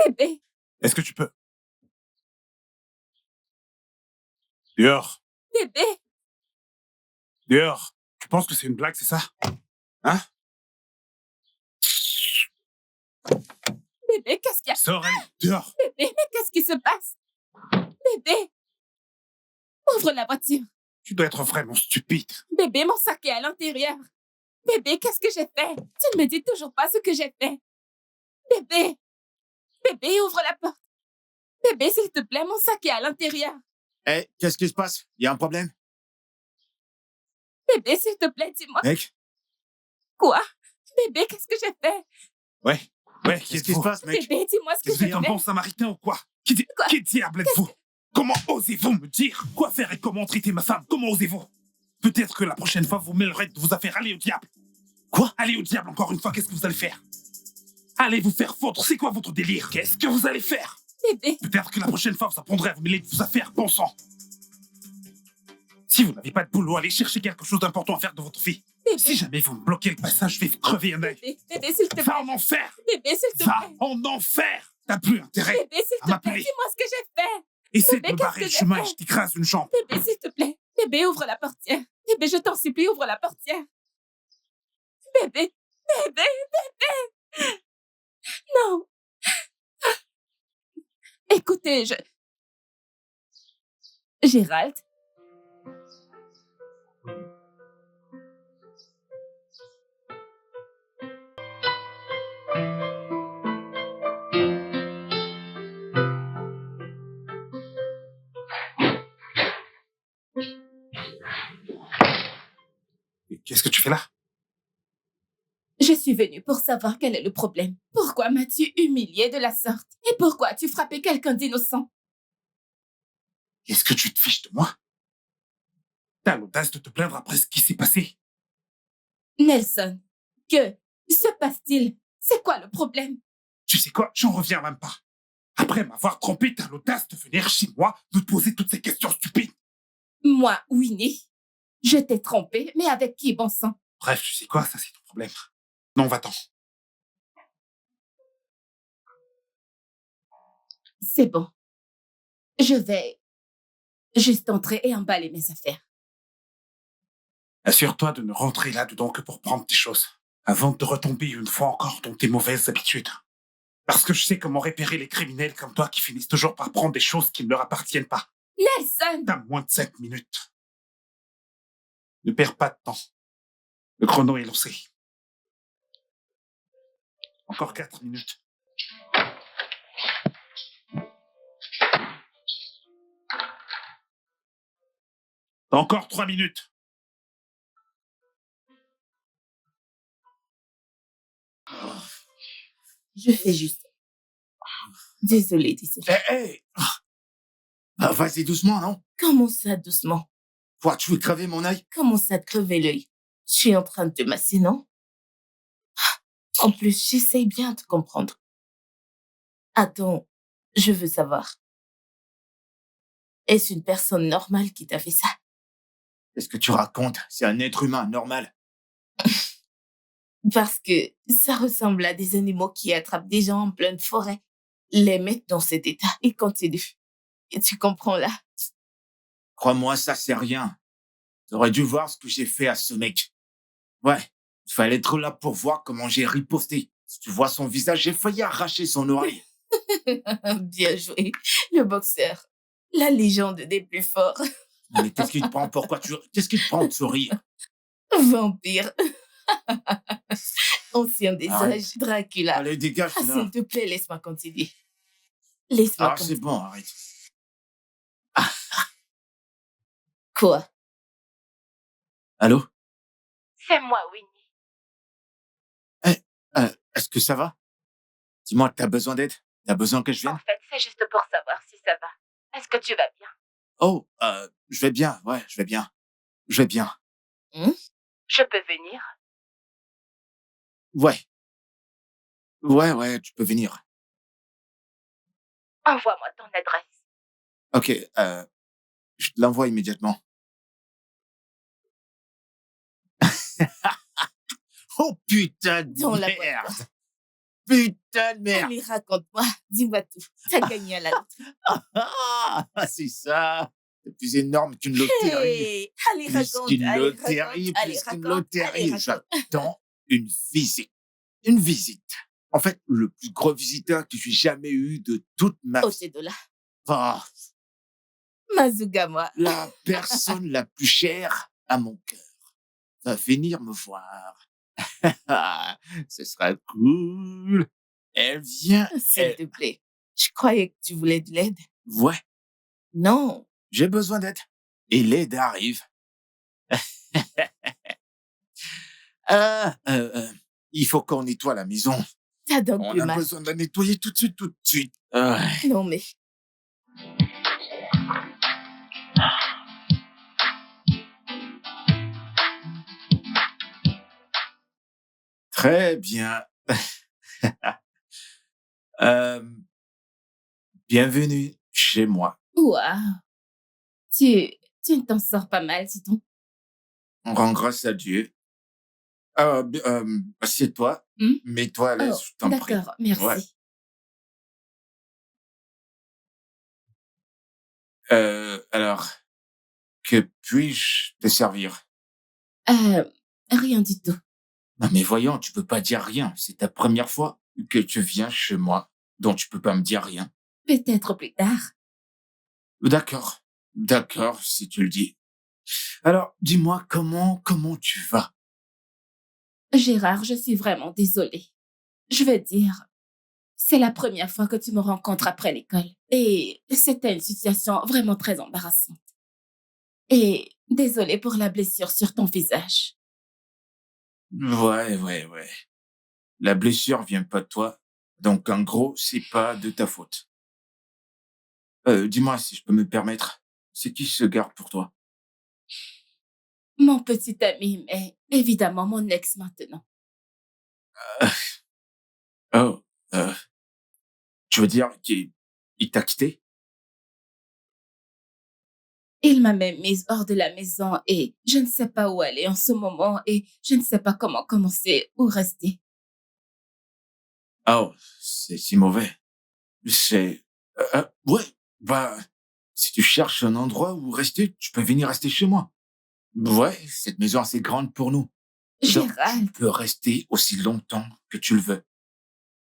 Bébé. Est-ce que tu peux? Dehors. Bébé. Dehors. Tu penses que c'est une blague, c'est ça? Hein? Bébé, qu'est-ce qu'il y a? Sors, allez, dehors. Bébé, mais qu'est-ce qui se passe? Bébé. Ouvre la voiture. Tu dois être vraiment stupide. Bébé, mon sac est à l'intérieur. Bébé, qu'est-ce que j'ai fait? Tu ne me dis toujours pas ce que j'ai fait. Bébé. Bébé, ouvre la porte. Bébé, s'il te plaît, mon sac est à l'intérieur. Hé, qu'est-ce qui se passe? Il y a un problème? Bébé, s'il te plaît, dis-moi. Mec? Quoi? Bébé, qu'est-ce que j'ai fait? Ouais, Qu'est-ce qui se passe, mec? Bébé, dis-moi ce que Vous j'ai êtes un fait. bon samaritain ou quoi? Quoi? Qui diable êtes-vous? Comment osez-vous me dire quoi faire et comment traiter ma femme? Comment osez-vous? Peut-être que la prochaine fois, vous mêlerez de vos affaires. Allez au diable. Quoi? Allez au diable encore une fois, qu'est-ce que vous allez faire? Allez vous faire foutre, c'est quoi votre délire? Qu'est-ce que vous allez faire? Bébé. Peut-être que la prochaine fois, vous apprendrez à vous mêler de vos affaires, bon sang. Si vous n'avez pas de boulot, allez chercher quelque chose d'important à faire de votre vie. Bébé. Si jamais vous me bloquez le passage, je vais vous crever un œil. Bébé, s'il te plaît. Va en enfer! Bébé, s'il te Va plaît. en enfer! T'as plus intérêt Bébé, s'il à te plaît, m'appeler. dis-moi ce que j'ai fait. Essaie Bébé, de me qu'est-ce barrer que le j'ai chemin fait? et je t'écrase une jambe. Bébé, s'il te plaît. Bébé, ouvre la portière. Bébé, je t'en supplie, ouvre la portière. Bébé, bébé, bébé. Non. Écoutez, Gérald? Qu'est-ce que tu fais là? Je suis venue pour savoir quel est le problème. Pourquoi m'as-tu humilié de la sorte? Et pourquoi as-tu frappé quelqu'un d'innocent? Qu'est-ce que tu te fiches de moi? T'as l'audace de te plaindre après ce qui s'est passé. Nelson, que se passe-t-il? C'est quoi le problème? Tu sais quoi? J'en reviens même pas. Après m'avoir trompé, t'as l'audace de venir chez moi, de te poser toutes ces questions stupides. Moi, Winnie, je t'ai trompé, mais avec qui, bon sang? Bref, tu sais quoi? Ça, c'est ton problème. Non, va-t'en. C'est bon. Je vais juste entrer et emballer mes affaires. Assure-toi de ne rentrer là-dedans que pour prendre tes choses, avant de retomber une fois encore dans tes mauvaises habitudes. Parce que je sais comment repérer les criminels comme toi qui finissent toujours par prendre des choses qui ne leur appartiennent pas. Nelson! T'as moins de 5 minutes. Ne perds pas de temps. Le chrono est lancé. Encore 4 minutes. Encore 3 minutes. Je fais juste. Désolée. Hé! Ah, vas-y doucement, non? Comment ça, doucement? Quoi, tu veux crever mon œil? Comment ça te crever l'œil? Je suis en train de te masser, non? En plus, j'essaye bien de comprendre. Attends, je veux savoir. Est-ce une personne normale qui t'a fait ça? Qu'est-ce que tu racontes? C'est un être humain normal. Parce que ça ressemble à des animaux qui attrapent des gens en pleine forêt, les mettent dans cet état et continuent. Et tu comprends là? Crois-moi, ça c'est rien. T'aurais dû voir ce que j'ai fait à ce mec. Ouais, il fallait être là pour voir comment j'ai riposté. Si tu vois son visage, j'ai failli arracher son oreille. Bien joué, le boxeur. La légende des plus forts. Mais qu'est-ce qui te prend? Qu'est-ce qui te prend de sourire? Vampire. Ancien des âges, Dracula. Allez, dégage de là. S'il te plaît, laisse-moi continuer. Laisse-moi continuer. C'est bon, arrête. Quoi? Allô? C'est moi, Winnie. Est-ce que ça va? Dis-moi, t'as besoin d'aide? T'as besoin que je vienne? En fait, c'est juste pour savoir si ça va. Est-ce que tu vas bien? Oh, je vais bien, ouais, je vais bien. Je vais bien. Je peux venir? Ouais. Ouais, tu peux venir. Envoie-moi ton adresse. Ok, je te l'envoie immédiatement. Oh putain de Dans la merde! putain de merde. Allez, raconte-moi. Dis-moi tout. T'as gagné à la loterie. C'est ça. C'est plus énorme qu'une loterie. Hey, allez, Plus raconte. qu'une Allez, loterie, raconte. Allez, plus qu'une raconte. Allez, loterie. raconte. J'attends une visite. Une visite. En fait, le plus gros visiteur que j'ai jamais eu de toute ma Oh, vie. c'est de là. Ah, Mazugama. la personne la plus chère à mon cœur va venir me voir. Ce sera cool. Elle vient. S'il te plaît. Je croyais que tu voulais de l'aide. Ouais, Non. j'ai besoin d'aide. Et l'aide arrive. Il faut qu'on nettoie la maison. T'as donc On plus a mal. besoin de la nettoyer tout de suite, tout de suite. Non, mais Très bien. Euh, bienvenue chez moi. waouh. Tu t'en sors pas mal, dis donc. On rend grâce à Dieu. Assieds-toi. Hmm? Mets-toi à l'aise, Oh, je t'en prie. d'accord, merci. Ouais. Alors, que puis-je te servir? Rien du tout. Non, mais voyons, tu peux pas dire rien. C'est ta première fois que tu viens chez moi, donc tu peux pas me dire rien. Peut-être plus tard. D'accord. D'accord, si tu le dis. Alors, dis-moi, comment tu vas? Gérard, je suis vraiment désolée. Je veux dire, c'est la première fois que tu me rencontres après l'école. Et c'était une situation vraiment très embarrassante. Et désolée pour la blessure sur ton visage. Ouais. La blessure vient pas de toi, donc en gros, c'est pas de ta faute. Dis-moi si je peux me permettre, c'est qui se garde pour toi? Mon petit ami, mais évidemment mon ex maintenant. Oh, euh, tu veux dire qu'il t'a quitté? Il m'a même mise hors de la maison et je ne sais pas où aller en ce moment et je ne sais pas comment commencer ou rester. Oh, c'est si mauvais. C'est... ouais, bah, si tu cherches un endroit où rester, tu peux venir rester chez moi. Ouais, cette maison est assez grande pour nous. Donc, tu Gérald, peux rester aussi longtemps que tu le veux.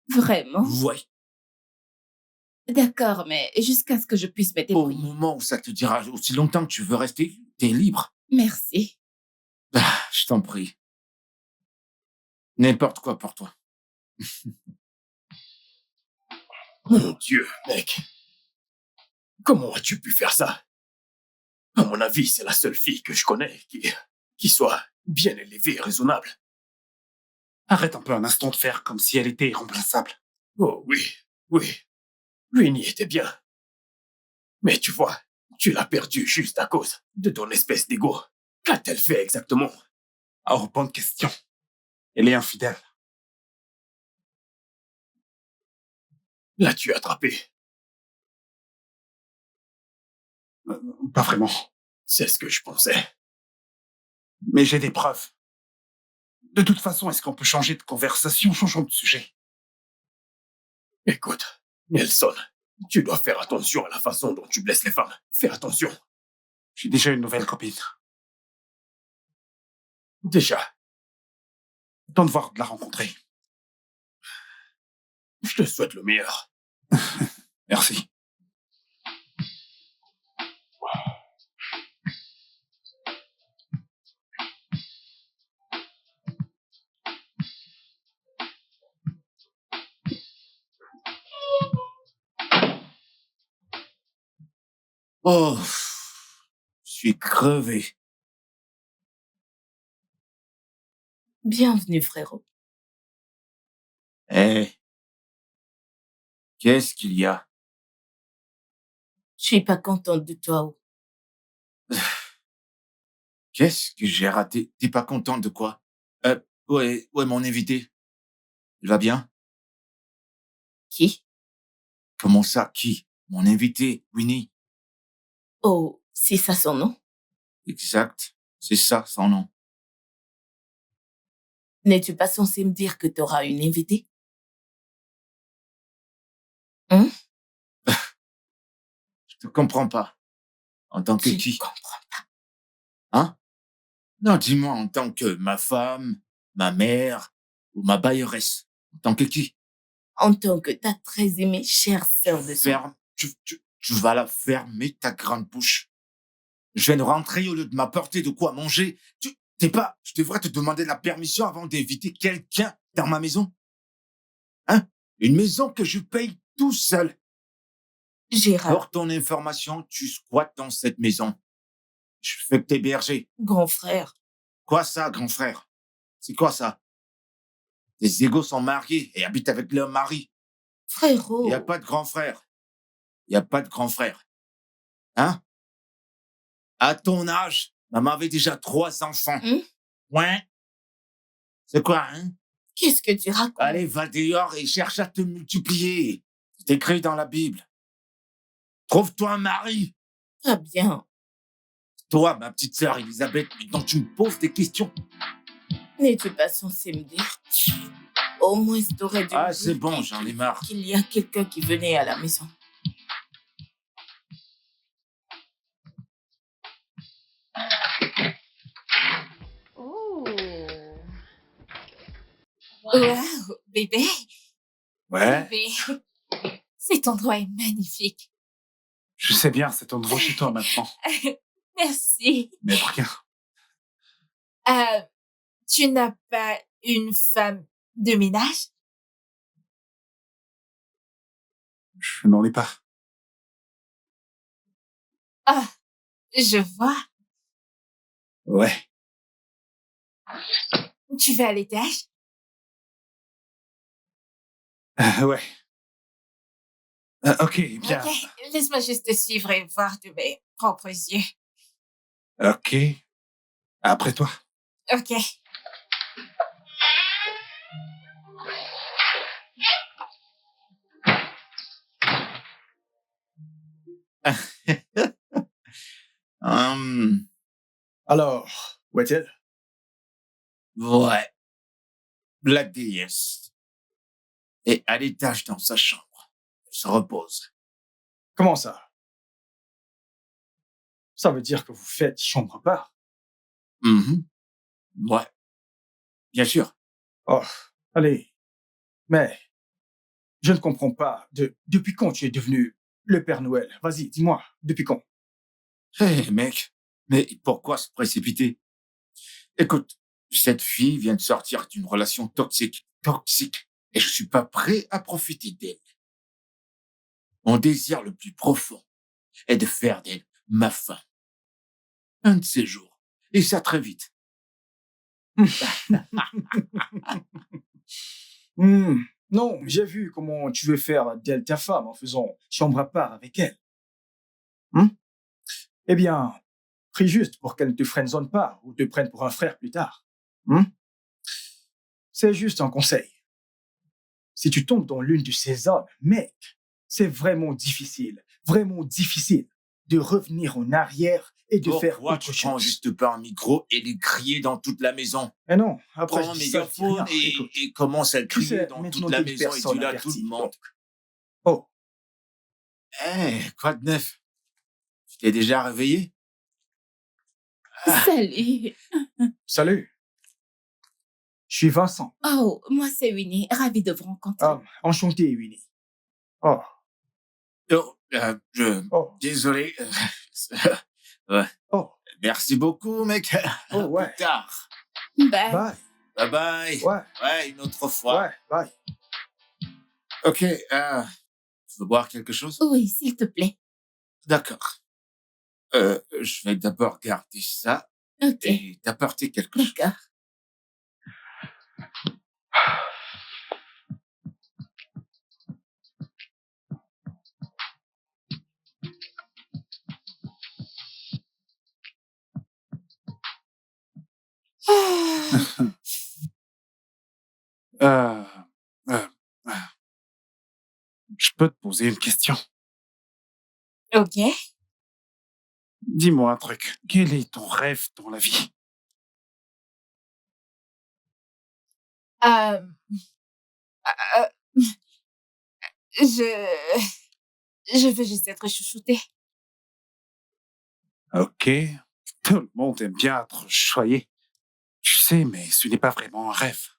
vraiment? Ouais, D'accord, mais jusqu'à ce que je puisse me au débrouiller. moment où ça te dira aussi longtemps que tu veux rester, t'es libre. Merci. Je t'en prie. N'importe quoi pour toi. Mon Dieu, mec. Comment as-tu pu faire ça? À mon avis, c'est la seule fille que je connais qui soit bien élevée et raisonnable. Arrête un peu un instant de faire comme si elle était irremplaçable. Oh oui. Winnie était bien. Mais tu vois, tu l'as perdue juste à cause de ton espèce d'ego. Qu'a-t-elle fait exactement? Oh, bonne question. Elle est infidèle. L'as-tu attrapée? Pas vraiment. C'est ce que je pensais. Mais j'ai des preuves. De toute façon, est-ce qu'on peut changer de conversation? Changeons de sujet. Écoute, Nelson, tu dois faire attention à la façon dont tu blesses les femmes. Fais attention. J'ai déjà une nouvelle copine. Déjà, Attends de voir de la rencontrer. je te souhaite le meilleur. Merci. Oh, je suis crevé. Bienvenue, frérot. Eh, qu'est-ce qu'il y a? Je suis pas contente de toi. Oh. Qu'est-ce que j'ai raté? T'es pas content de quoi? Ouais, mon invité. Il va bien? Qui? Comment ça, qui? Mon invité, Winnie. Oh, c'est ça son nom? Exact. C'est ça, son nom. N'es-tu pas censé me dire que t'auras une invitée? Hein? Je te comprends pas. En tant que Tu qui? comprends. Hein? Non, dis-moi en tant que ma femme, ma mère ou ma bailleresse. En tant que qui? En tant que ta très aimée chère sœur de sang. Ferme. Tu vas la fermer ta grande bouche. Je viens de rentrer au lieu de m'apporter de quoi manger. Je devrais te demander la permission avant d'inviter quelqu'un dans ma maison. Hein? Une maison que je paye tout seul. Gérard, Pour ton information, tu squattes dans cette maison. Je fais que t'héberger. grand frère. Quoi ça, grand frère? C'est quoi ça? Tes égaux sont mariés et habitent avec leur mari. Frérot. Il n'y a pas de grand frère. Il n'y a pas de grand frère. Hein? À ton âge, maman avait déjà 3 enfants. Ouais. C'est quoi, hein? Qu'est-ce que tu racontes? Allez, va dehors et cherche à te multiplier. C'est écrit dans la Bible. Trouve-toi un mari. Très bien. Toi, ma petite sœur Elisabeth, mais dont tu me poses des questions. N'es-tu pas censé me dire? Au moins, t'aurais dû me Ah, c'est dire bon, j'en ai marre. qu'il y a quelqu'un qui venait à la maison. Oh. Waouh, bébé. Ouais, Bébé. Cet endroit est magnifique. je sais bien, c'est ton endroit chez toi maintenant. Merci. Mais regarde, Tu n'as pas une femme de ménage? je n'en ai pas. Ah, je vois. Ouais. Tu vas à l'étage? Ouais. Ok, bien. Ok, laisse-moi juste te suivre et voir de mes propres yeux. Ok. Après toi. Ok. Alors, où est-elle? Ouais. La déesse. Et à l'étage dans sa chambre. Elle se repose. Comment ça? Ça veut dire que vous faites chambre à part? Mhm. Ouais. Bien sûr. Oh, allez. Mais, je ne comprends pas. Depuis quand tu es devenu le Père Noël? Vas-y, dis-moi, depuis quand? Hé, mec. Mais pourquoi se précipiter? Écoute, cette fille vient de sortir d'une relation toxique. Toxique. Et je suis pas prêt à profiter d'elle. Mon désir le plus profond est de faire d'elle ma femme. Un de ces jours. Et ça très vite. Non, j'ai vu comment tu veux faire d'elle ta femme en faisant chambre à part avec elle. Eh bien, prie juste pour qu'elle ne te friendzone pas ou te prenne pour un frère plus tard. C'est juste un conseil. Si tu tombes dans l'une de ces hommes, mec, c'est vraiment difficile de revenir en arrière et de faire Pourquoi autre tu prends chose. juste pas un micro et les crier dans toute la maison? Mais non, après Prends un je dis ça, je dis rien. mégaphone Écoute, et commence à tu crier sais, dans maintenant toute la toute maison et personne dis là à tout avertie, le monde. donc. Oh, Quoi de neuf? Tu t'es déjà réveillé? Salut. salut. Je suis Vincent. Oh, moi c'est Winnie. Ravie de vous rencontrer. Enchanté, Winnie. Oh, oh, Désolé. Ouais. oh, Merci beaucoup, mec. oh, ouais. Plus tard. Bye. Bye. Bye bye. Ouais, Ouais, une autre fois. ouais, bye. Ok, tu veux boire quelque chose? Oui, s'il te plaît. D'accord. Je vais d'abord garder ça Ok, et t'apporter quelque chose. d'accord. Euh, euh, euh, je peux te poser une question. Ok. Dis-moi un truc. Quel est ton rêve dans la vie? Euh, euh, Je... Je veux juste être chouchoutée. Ok. Tout le monde aime bien être choyé. Tu sais, mais ce n'est pas vraiment un rêve.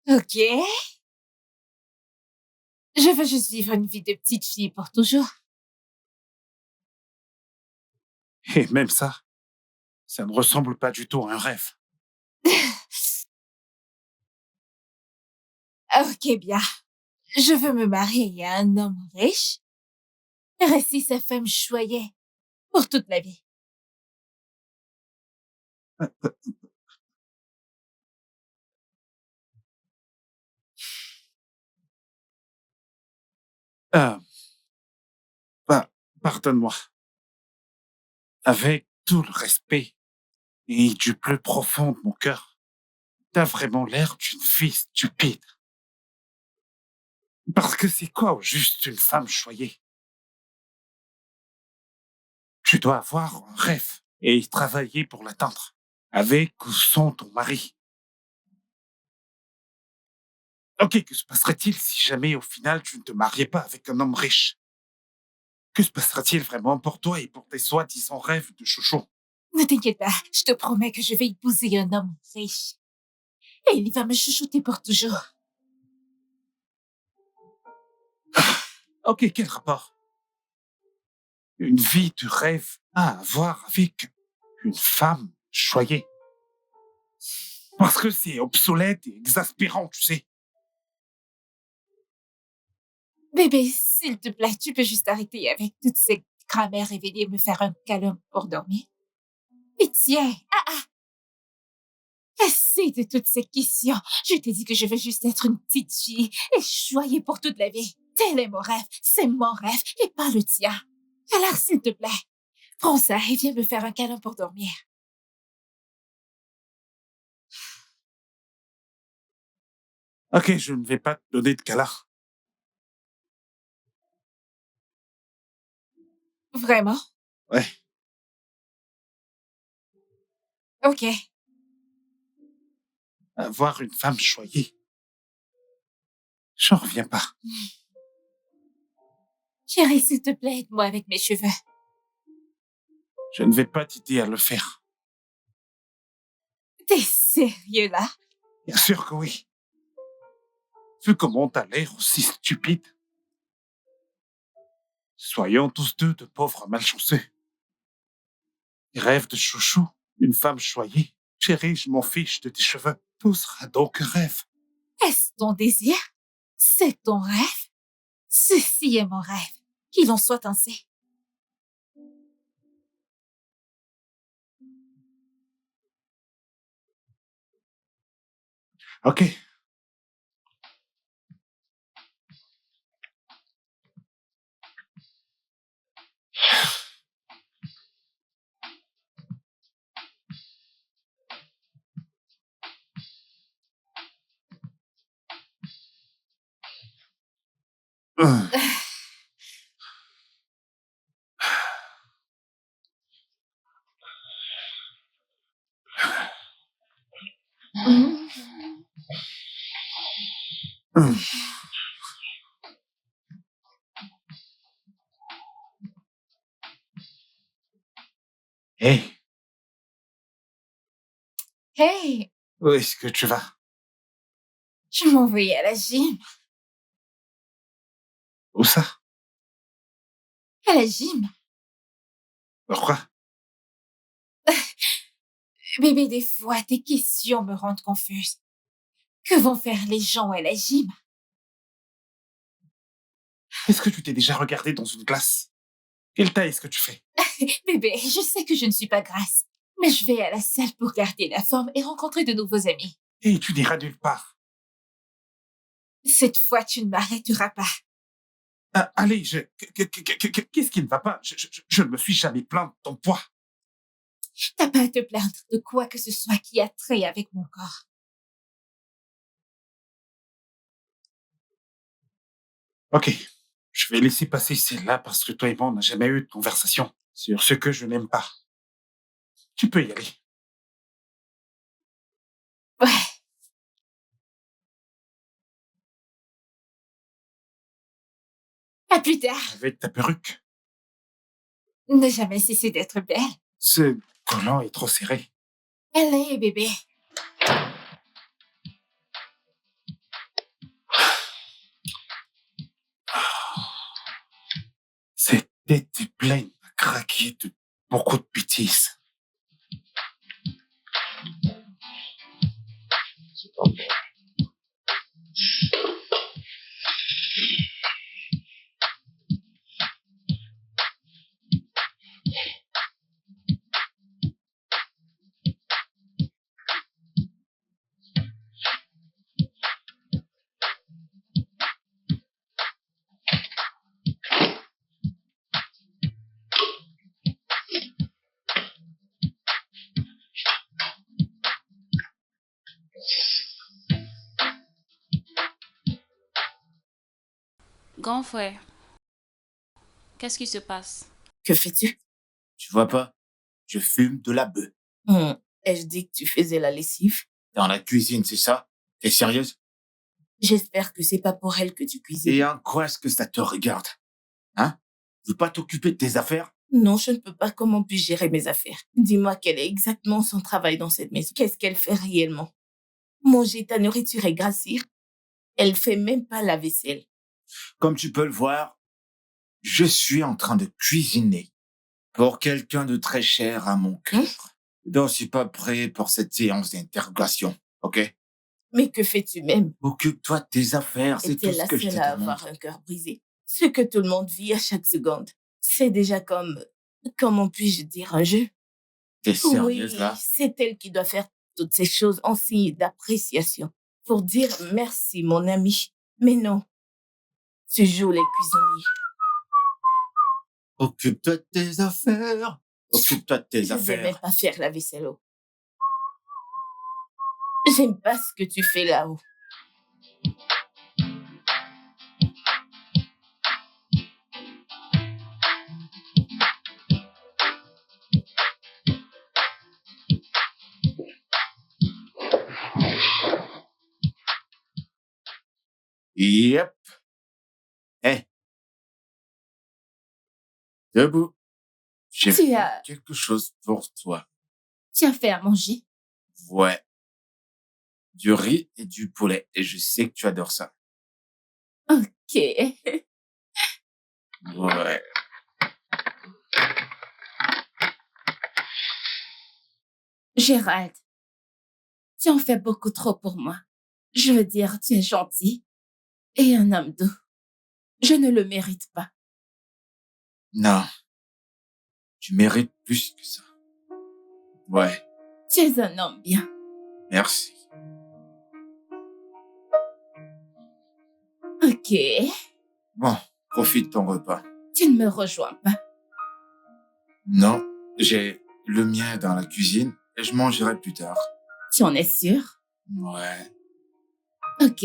Ok. Je veux juste vivre une vie de petite fille pour toujours. Et même ça ne ressemble pas du tout à un rêve. Ok, bien. Je veux me marier à un homme riche, rester sa femme choyée pour toute la vie. Euh, pardonne-moi. Avec tout le respect et du plus profond de mon cœur, t'as vraiment l'air d'une fille stupide. Parce que c'est quoi au juste une femme choyée? Tu dois avoir un rêve et y travailler pour l'atteindre, avec ou sans ton mari. Ok, que se passerait-il si jamais au final tu ne te mariais pas avec un homme riche? Que se passera-t-il vraiment pour toi et pour tes soi-disant rêves de chouchou? Ne t'inquiète pas, je te promets que je vais épouser un homme riche. Et il va me chouchouter pour toujours. Ok, quel rapport? Une vie de rêve à avoir avec une femme choyée. Parce que c'est obsolète et exaspérant, tu sais. Bébé, s'il te plaît, tu peux juste arrêter avec toutes ces grammaires et venir me faire un câlin pour dormir. Pitié. Assez de toutes ces questions. Je t'ai dit que je veux juste être une petite fille et choyer pour toute la vie. Tel est mon rêve. C'est mon rêve et pas le tien. Alors, s'il te plaît, prends ça et viens me faire un câlin pour dormir. Ok, je ne vais pas te donner de câlin. Vraiment? Ouais. Ok. Avoir une femme choyée. J'en reviens pas. Chérie, s'il te plaît, aide-moi avec mes cheveux. Je ne vais pas t'aider à le faire. T'es sérieux, là? Bien sûr que oui. Vu comment t'as l'air aussi stupide. Soyons tous deux de pauvres malchanceux. Des rêves de chouchou, une femme choyée. Chérie, je m'en fiche de tes cheveux. Tout sera donc un rêve. Est-ce ton désir? C'est ton rêve? Ceci est mon rêve. Qu'il en soit ainsi. Ok. Hum. Mhm. Hum. Hé, Hey, où est-ce que tu vas? je m'en vais à la gym. Où ça? À la gym? Pourquoi? Bébé, des fois, tes questions me rendent confuse. Que vont faire les gens à la gym? Est-ce que tu t'es déjà regardé dans une glace? Quelle taille est-ce que tu fais? Bébé, je sais que je ne suis pas grasse, mais je vais à la salle pour garder la forme et rencontrer de nouveaux amis. Et tu n'iras nulle part. Cette fois, tu ne m'arrêteras pas. Ah, allez, qu'est-ce qui ne va pas? Je ne me suis jamais plaint de ton poids. T'as pas à te plaindre de quoi que ce soit qui a trait avec mon corps. Ok, je vais laisser passer celle-là parce que toi et moi, on n'a jamais eu de conversation sur ce que je n'aime pas. Tu peux y aller. Ouais. À plus tard. Avec ta perruque. Ne jamais cesser d'être belle. Ce collant est trop serré. Allez, bébé. Cette tête est pleine à craquer de beaucoup de bêtises. Grand frère, qu'est-ce qui se passe? Que fais-tu? Tu vois pas? Je fume de la bœuf. Ai-je dit que tu faisais la lessive? Dans la cuisine, c'est ça? T'es sérieuse? J'espère que c'est pas pour elle que tu cuisines. Et en quoi est-ce que ça te regarde? Hein? Tu veux pas t'occuper de tes affaires? Non, je ne peux pas. Comment puis-je gérer mes affaires? Dis-moi quel est exactement son travail dans cette maison. Qu'est-ce qu'elle fait réellement? Manger ta nourriture et grassir? Elle fait même pas la vaisselle. Comme tu peux le voir, je suis en train de cuisiner pour quelqu'un de très cher à mon cœur. Donc, je suis pas prêt pour cette séance d'interrogation, ok? Mais que fais-tu même? Occupe-toi de tes affaires, c'est tout Es-tu ce la que je te seule à demande. avoir un cœur brisé? Ce que tout le monde vit à chaque seconde. C'est déjà comme, comment puis-je dire, un jeu? T'es Oui, sérieuse, là? c'est elle qui doit faire toutes ces choses en signe d'appréciation. Pour dire merci, mon ami. Mais non, tu joues les cuisiniers. Occupe-toi de tes affaires. Occupe-toi de tes Je vais même affaires. pas faire la vaisselle. J'aime pas ce que tu fais là-haut. Yep. Hé. Debout. J'ai Tu fait as- quelque chose pour toi. Tu as fait à manger. Ouais. Du riz et du poulet. Et je sais que tu adores ça. Ok. Ouais. Gérald, tu en fais beaucoup trop pour moi. Je veux dire, tu es gentil et un homme doux. Je ne le mérite pas. Non. Tu mérites plus que ça. Ouais. Tu es un homme bien. Merci. Ok. Bon, profite de ton repas. Tu ne me rejoins pas. Non, j'ai le mien dans la cuisine et je mangerai plus tard. Tu en es sûr? Ouais. Ok.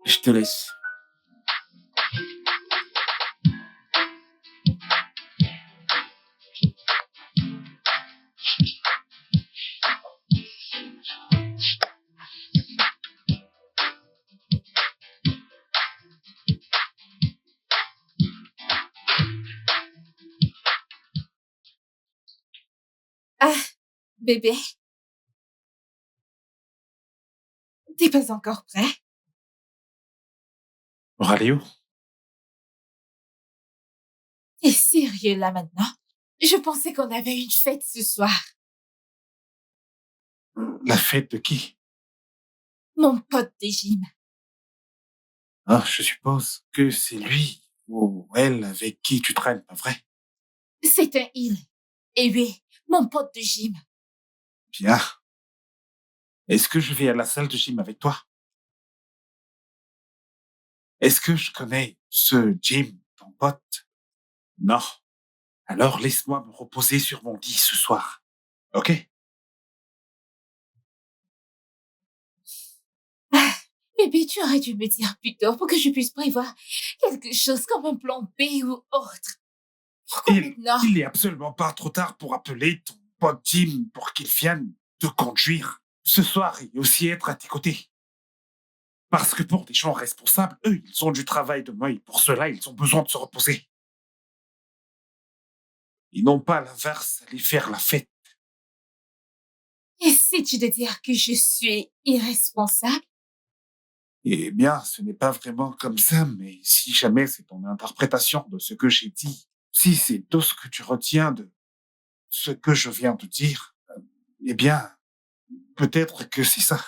Je te laisse. Ah, bébé. T'es pas encore prêt? Pour aller où? T'es sérieux là maintenant? Je pensais qu'on avait une fête ce soir. La fête de qui? Mon pote de gym. Ah, je suppose que c'est lui ou elle avec qui tu traînes, pas vrai? C'est un il. Et oui, mon pote de gym. Bien. Est-ce que je vais à la salle de gym avec toi? Est-ce que je connais ce Jim, ton pote? Non. Alors laisse-moi me reposer sur mon lit ce soir. Ok? Bébé, tu aurais dû me dire plus tôt pour que je puisse prévoir quelque chose comme un plan B ou autre. Pourquoi maintenant? Il est absolument pas trop tard pour appeler ton pote Jim pour qu'il vienne te conduire ce soir et aussi être à tes côtés. Parce que pour des gens responsables, eux, ils ont du travail demain et pour cela, ils ont besoin de se reposer. Ils n'ont pas à l'inverse, aller faire la fête. Essaies-tu de dire que je suis irresponsable? Eh bien, ce n'est pas vraiment comme ça, mais si jamais c'est ton interprétation de ce que j'ai dit, si c'est tout ce que tu retiens de ce que je viens de dire, eh bien, peut-être que c'est ça.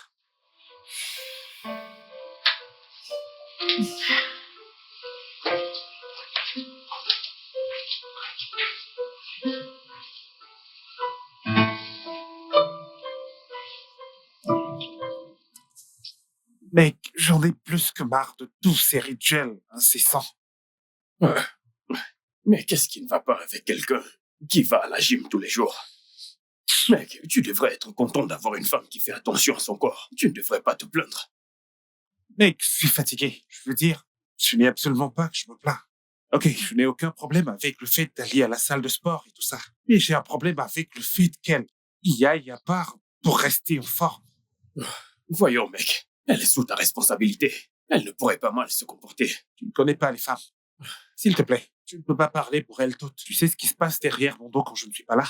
Mec, j'en ai plus que marre de tous ces rituels incessants. Ouais. Mais qu'est-ce qui ne va pas avec quelqu'un qui va à la gym tous les jours? Mec, tu devrais être content d'avoir une femme qui fait attention à son corps. Tu ne devrais pas te plaindre. Mec, je suis fatigué. Je veux dire, ce n'est absolument pas que je me plains. Ok, je n'ai aucun problème avec le fait d'aller à la salle de sport et tout ça. Mais j'ai un problème avec le fait qu'elle y aille à part pour rester en forme. Voyons, mec, elle est sous ta responsabilité. Elle ne pourrait pas mal se comporter. Tu ne connais pas les femmes. S'il te plaît, tu ne peux pas parler pour elles toutes. Tu sais ce qui se passe derrière mon dos quand je ne suis pas là.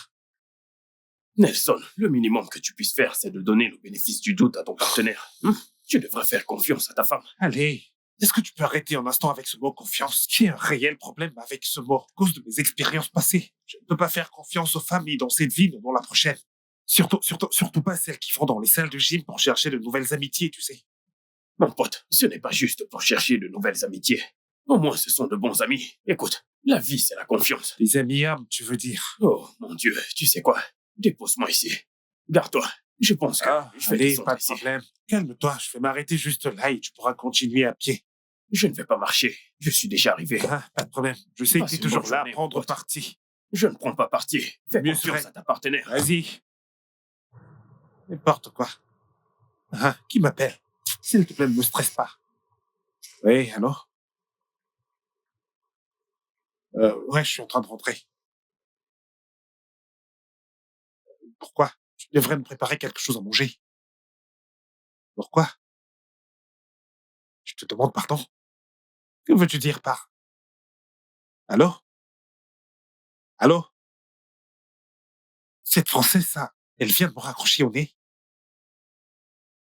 Nelson, le minimum que tu puisses faire, c'est de donner le bénéfice du doute à ton partenaire. Tu devrais faire confiance à ta femme. Allez, est-ce que tu peux arrêter un instant avec ce mot confiance? J'ai un réel problème avec ce mot à cause de mes expériences passées. Je ne peux pas faire confiance aux femmes ni dans cette vie ni dans la prochaine. Surtout pas celles qui vont dans les salles de gym pour chercher de nouvelles amitiés, tu sais. Mon pote, ce n'est pas juste pour chercher de nouvelles amitiés. Au moins, ce sont de bons amis. Écoute, la vie, c'est la confiance. Les amis âmes, tu veux dire? Oh, mon Dieu, tu sais quoi? Dépose-moi ici. Garde-toi. Je pense que je vais allez, descendre pas de ici. problème. Calme-toi, je vais m'arrêter juste là et tu pourras continuer à pied. Je ne vais pas marcher. Je suis déjà arrivé. Pas de problème. Je sais que Passe tu es une toujours bonne là à journée, prendre pote. parti. Je ne prends pas parti. Fais Mieux confiance serait. à ta partenaire. Vas-y. N'importe quoi. Qui m'appelle? S'il te plaît, ne me stresse pas. Oui, allô? Ouais, je suis en train de rentrer. Pourquoi? Tu devrais me préparer quelque chose à manger. Pourquoi? Je te demande pardon. Que veux-tu dire par... Allô? Allô? Cette Française, ça, elle vient de me raccrocher au nez.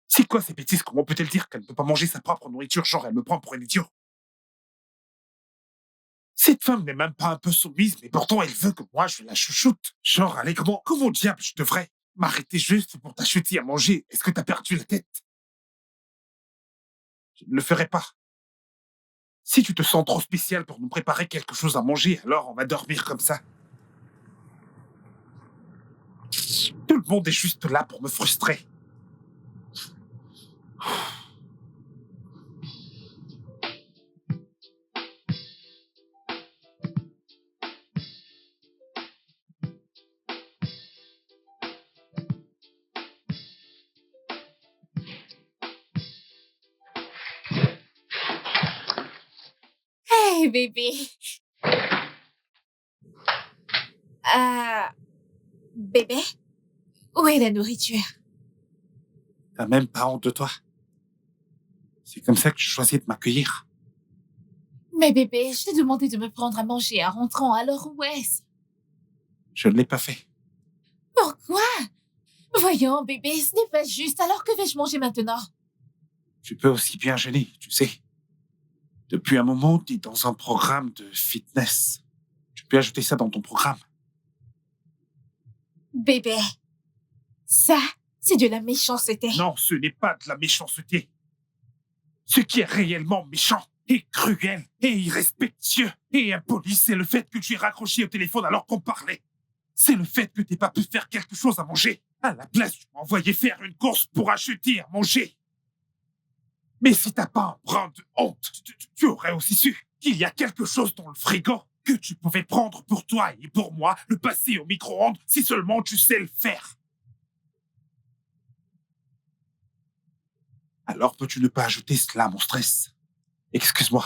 C'est quoi ces bêtises? Comment peut-elle dire qu'elle ne peut pas manger sa propre nourriture? Genre, elle me prend pour un idiot. Cette femme n'est même pas un peu soumise, mais pourtant elle veut que moi je la chouchoute. Genre, allez, comment diable je devrais m'arrêter juste pour t'acheter à manger? Est-ce que t'as perdu la tête? Je ne le ferai pas. Si tu te sens trop spécial pour nous préparer quelque chose à manger, alors on va dormir comme ça. Tout le monde est juste là pour me frustrer. Hey, bébé. Bébé? Où est la nourriture? T'as même pas honte de toi. C'est comme ça que tu choisis de m'accueillir. Mais bébé, je t'ai demandé de me prendre à manger en rentrant, alors où est-ce? Je ne l'ai pas fait. Pourquoi? Voyons, bébé, ce n'est pas juste, alors que vais-je manger maintenant? Tu peux aussi bien jeûner, tu sais. Depuis un moment, tu es dans un programme de fitness. Tu peux ajouter ça dans ton programme. Bébé, ça, c'est de la méchanceté. Non, ce n'est pas de la méchanceté. Ce qui est réellement méchant et cruel et irrespectueux et impoli, c'est le fait que tu aies raccroché au téléphone alors qu'on parlait. C'est le fait que tu n'aies pas pu faire quelque chose à manger. À la place, tu m'as envoyé faire une course pour acheter à manger. Mais si t'as pas un brin de honte, tu aurais aussi su qu'il y a quelque chose dans le frigo que tu pouvais prendre pour toi et pour moi, le passer au micro-ondes si seulement tu sais le faire. Alors peux-tu ne pas ajouter cela à mon stress? Excuse-moi.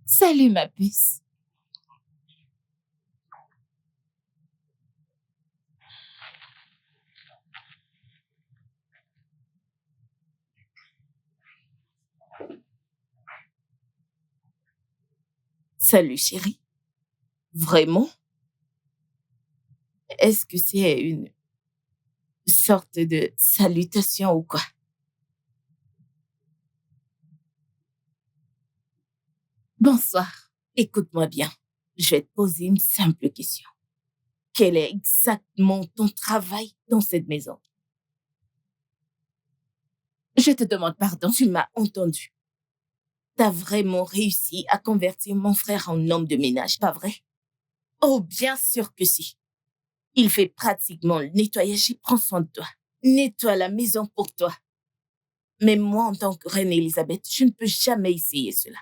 Salut, ma puce. Salut, chérie. Vraiment? Est-ce que c'est une sorte de salutation ou quoi? Bonsoir. Écoute-moi bien. Je vais te poser une simple question. Quel est exactement ton travail dans cette maison? Je te demande pardon. Tu m'as entendu. T'as vraiment réussi à convertir mon frère en homme de ménage, pas vrai? Oh, bien sûr que si. Il fait pratiquement le nettoyage et prend soin de toi. Nettoie la maison pour toi. Mais moi, en tant que reine Elisabeth, je ne peux jamais essayer cela.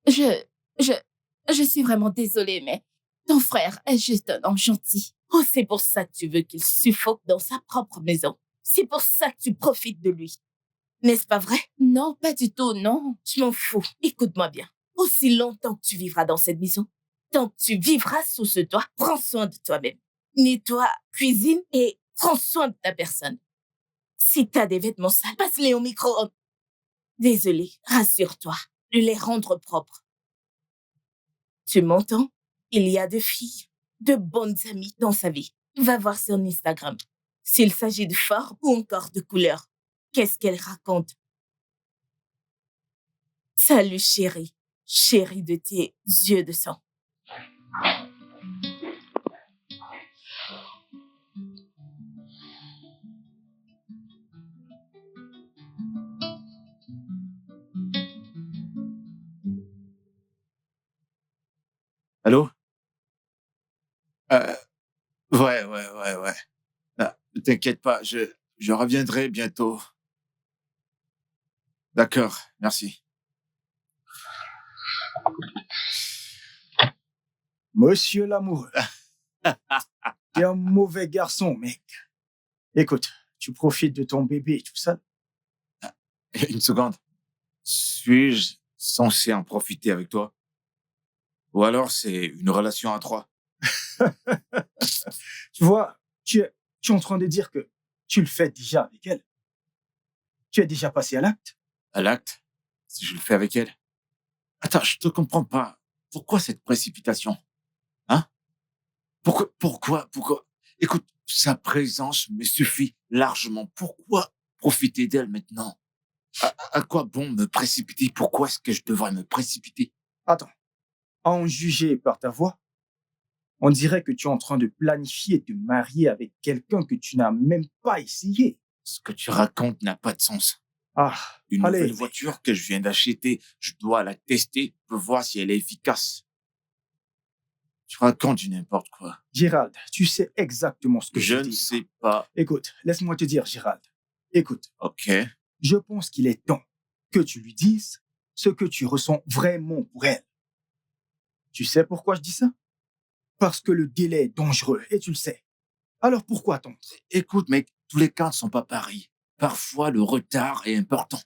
Je suis vraiment désolée, mais ton frère est juste un homme gentil. Oh, c'est pour ça que tu veux qu'il suffoque dans sa propre maison. C'est pour ça que tu profites de lui. N'est-ce pas vrai? Non, pas du tout, non. Je m'en fous. Écoute-moi bien. Aussi longtemps que tu vivras dans cette maison, tant que tu vivras sous ce toit, prends soin de toi-même. Nettoie, cuisine et prends soin de ta personne. Si t'as des vêtements sales, passe-les au micro-ondes. Désolée, rassure-toi, de les rendre propres. Tu m'entends? Il y a de filles, de bonnes amies dans sa vie. Va voir son Instagram. S'il s'agit de forme ou encore de couleur, qu'est-ce qu'elle raconte? Salut chérie, chérie de tes yeux de sang. Allô? Euh, ouais. Ah, ne t'inquiète pas, je reviendrai bientôt. D'accord, merci. Monsieur l'amoureux, t'es un mauvais garçon, mec. Écoute, tu profites de ton bébé et tout ça. Une seconde. Suis-je censé en profiter avec toi? Ou alors c'est une relation à trois? Tu vois, tu es en train de dire que tu le fais déjà avec elle. Tu es déjà passé à l'acte. À l'acte? Si je le fais avec elle? Attends, je te comprends pas. Pourquoi cette précipitation? Hein? Pourquoi? Écoute, sa présence me suffit largement. Pourquoi profiter d'elle maintenant? À quoi bon me précipiter? Pourquoi est-ce que je devrais me précipiter? Attends, à en juger par ta voix, on dirait que tu es en train de planifier te marier avec quelqu'un que tu n'as même pas essayé. Ce que tu racontes n'a pas de sens. Ah, Une allez, nouvelle voiture que je viens d'acheter, je dois la tester pour voir si elle est efficace. Tu racontes du n'importe quoi. Gérald, tu sais exactement ce que Je je ne dis. sais pas. Écoute, laisse-moi te dire, Gérald. Écoute, Ok. je pense qu'il est temps que tu lui dises ce que tu ressens vraiment pour elle. Tu sais pourquoi je dis ça? Parce que le délai est dangereux et tu le sais. Alors pourquoi attendre? Écoute, mec, tous les cas ne sont pas pareils. Parfois, le retard est important.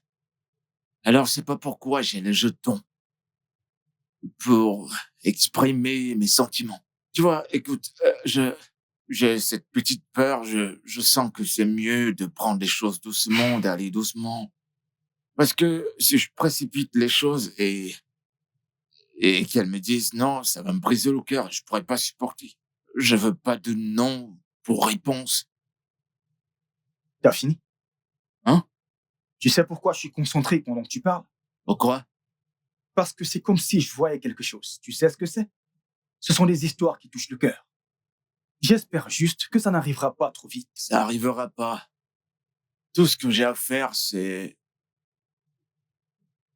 Alors, c'est pas pourquoi j'ai les jetons pour exprimer mes sentiments. Tu vois, écoute, j'ai cette petite peur. Je sens que c'est mieux de prendre les choses doucement, d'aller doucement. Parce que si je précipite les choses et qu'elles me disent non, ça va me briser le cœur, je pourrais pas supporter. Je veux pas de non pour réponse. T'as fini? Hein? Tu sais pourquoi je suis concentré pendant que tu parles? Pourquoi? Parce que c'est comme si je voyais quelque chose. Tu sais ce que c'est? Ce sont des histoires qui touchent le cœur. J'espère juste que ça n'arrivera pas trop vite. Ça arrivera pas. Tout ce que j'ai à faire, c'est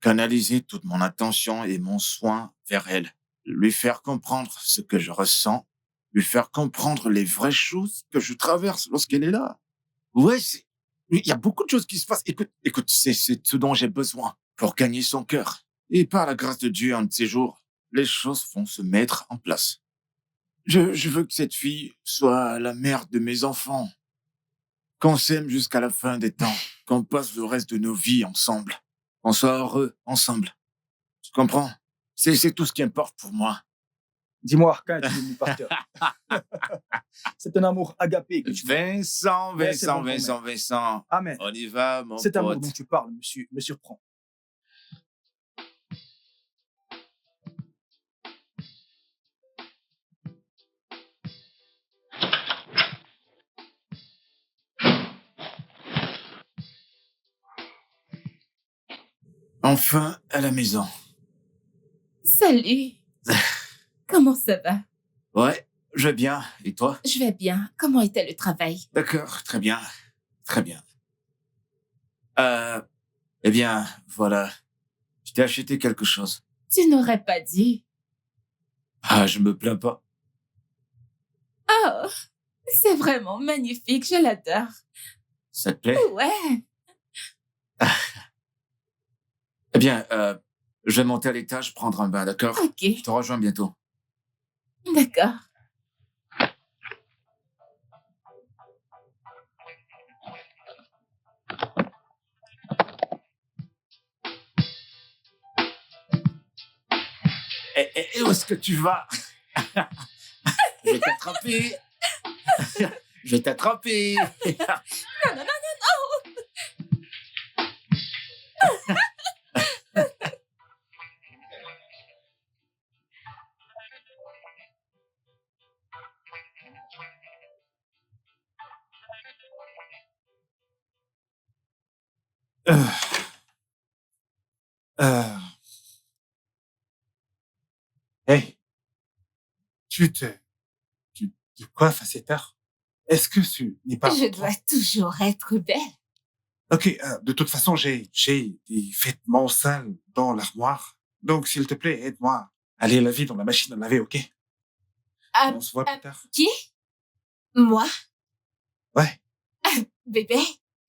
canaliser toute mon attention et mon soin vers elle. Lui faire comprendre ce que je ressens. Lui faire comprendre les vraies choses que je traverse lorsqu'elle est là. Ouais, il y a beaucoup de choses qui se passent. Écoute, c'est ce dont j'ai besoin pour gagner son cœur. Et par la grâce de Dieu, un de ces jours, les choses vont se mettre en place. Je veux que cette fille soit la mère de mes enfants. Qu'on s'aime jusqu'à la fin des temps. Qu'on passe le reste de nos vies ensemble. Qu'on soit heureux ensemble. Tu comprends? C'est tout ce qui importe pour moi. Dis-moi, quand es-tu devenu pasteur? C'est un amour agapé que tu Vincent, Ouais, c'est bon, Vincent. Amen. On y va, mon Cet amour pote. dont tu parles me surprend. Enfin, à la maison. Salut. Comment ça va? Ouais, je vais bien. Et toi? Je vais bien. Comment était le travail? D'accord, très bien. Très bien. Eh bien, voilà. Je t'ai acheté quelque chose. Tu n'aurais pas dit. Ah, je me plains pas. Oh, c'est vraiment magnifique. Je l'adore. Ça te plaît? Ouais. Eh bien, je vais monter à l'étage prendre un bain, d'accord? Ok. Je te rejoins bientôt. D'accord. Et où est-ce que tu vas? Je vais t'attraper. Je vais t'attraper. Non. Euh, euh, Hey, tu te coiffes à cette heure? Est-ce que ce n'est pas Je trop? dois toujours être belle. Ok, de toute façon, j'ai des vêtements sales dans l'armoire. Donc, s'il te plaît, aide-moi à aller laver dans la machine à laver, ok? Ah, On se voit plus tard. qui? Moi? Ouais. Bébé,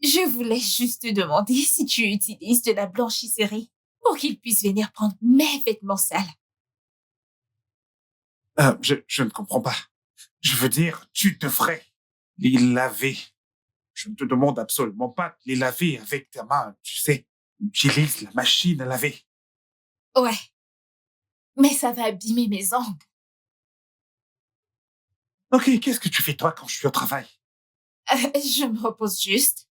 je voulais juste te demander si tu utilises de la blanchisserie pour qu'il puisse venir prendre mes vêtements sales. Je ne comprends pas. Je veux dire, tu devrais les laver. Je ne te demande absolument pas de les laver avec ta main, tu sais. Utilise la machine à laver. Ouais. Mais ça va abîmer mes ongles. Ok, qu'est-ce que tu fais toi quand je suis au travail? Je me repose juste.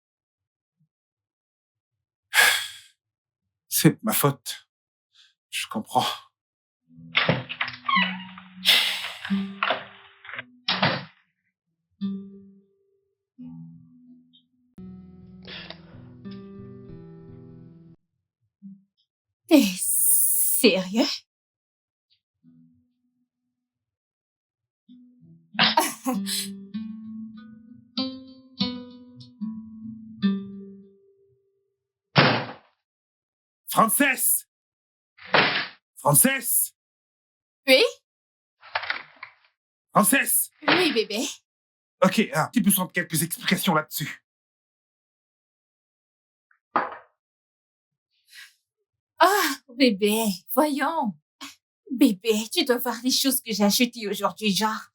C'est de ma faute. Je comprends. T'es sérieux? Frances! Frances! Oui? Frances! Oui, bébé. Ok, un petit besoin de quelques explications là-dessus. Ah, bébé, voyons. Bébé, tu dois voir les choses que j'ai achetées aujourd'hui, genre.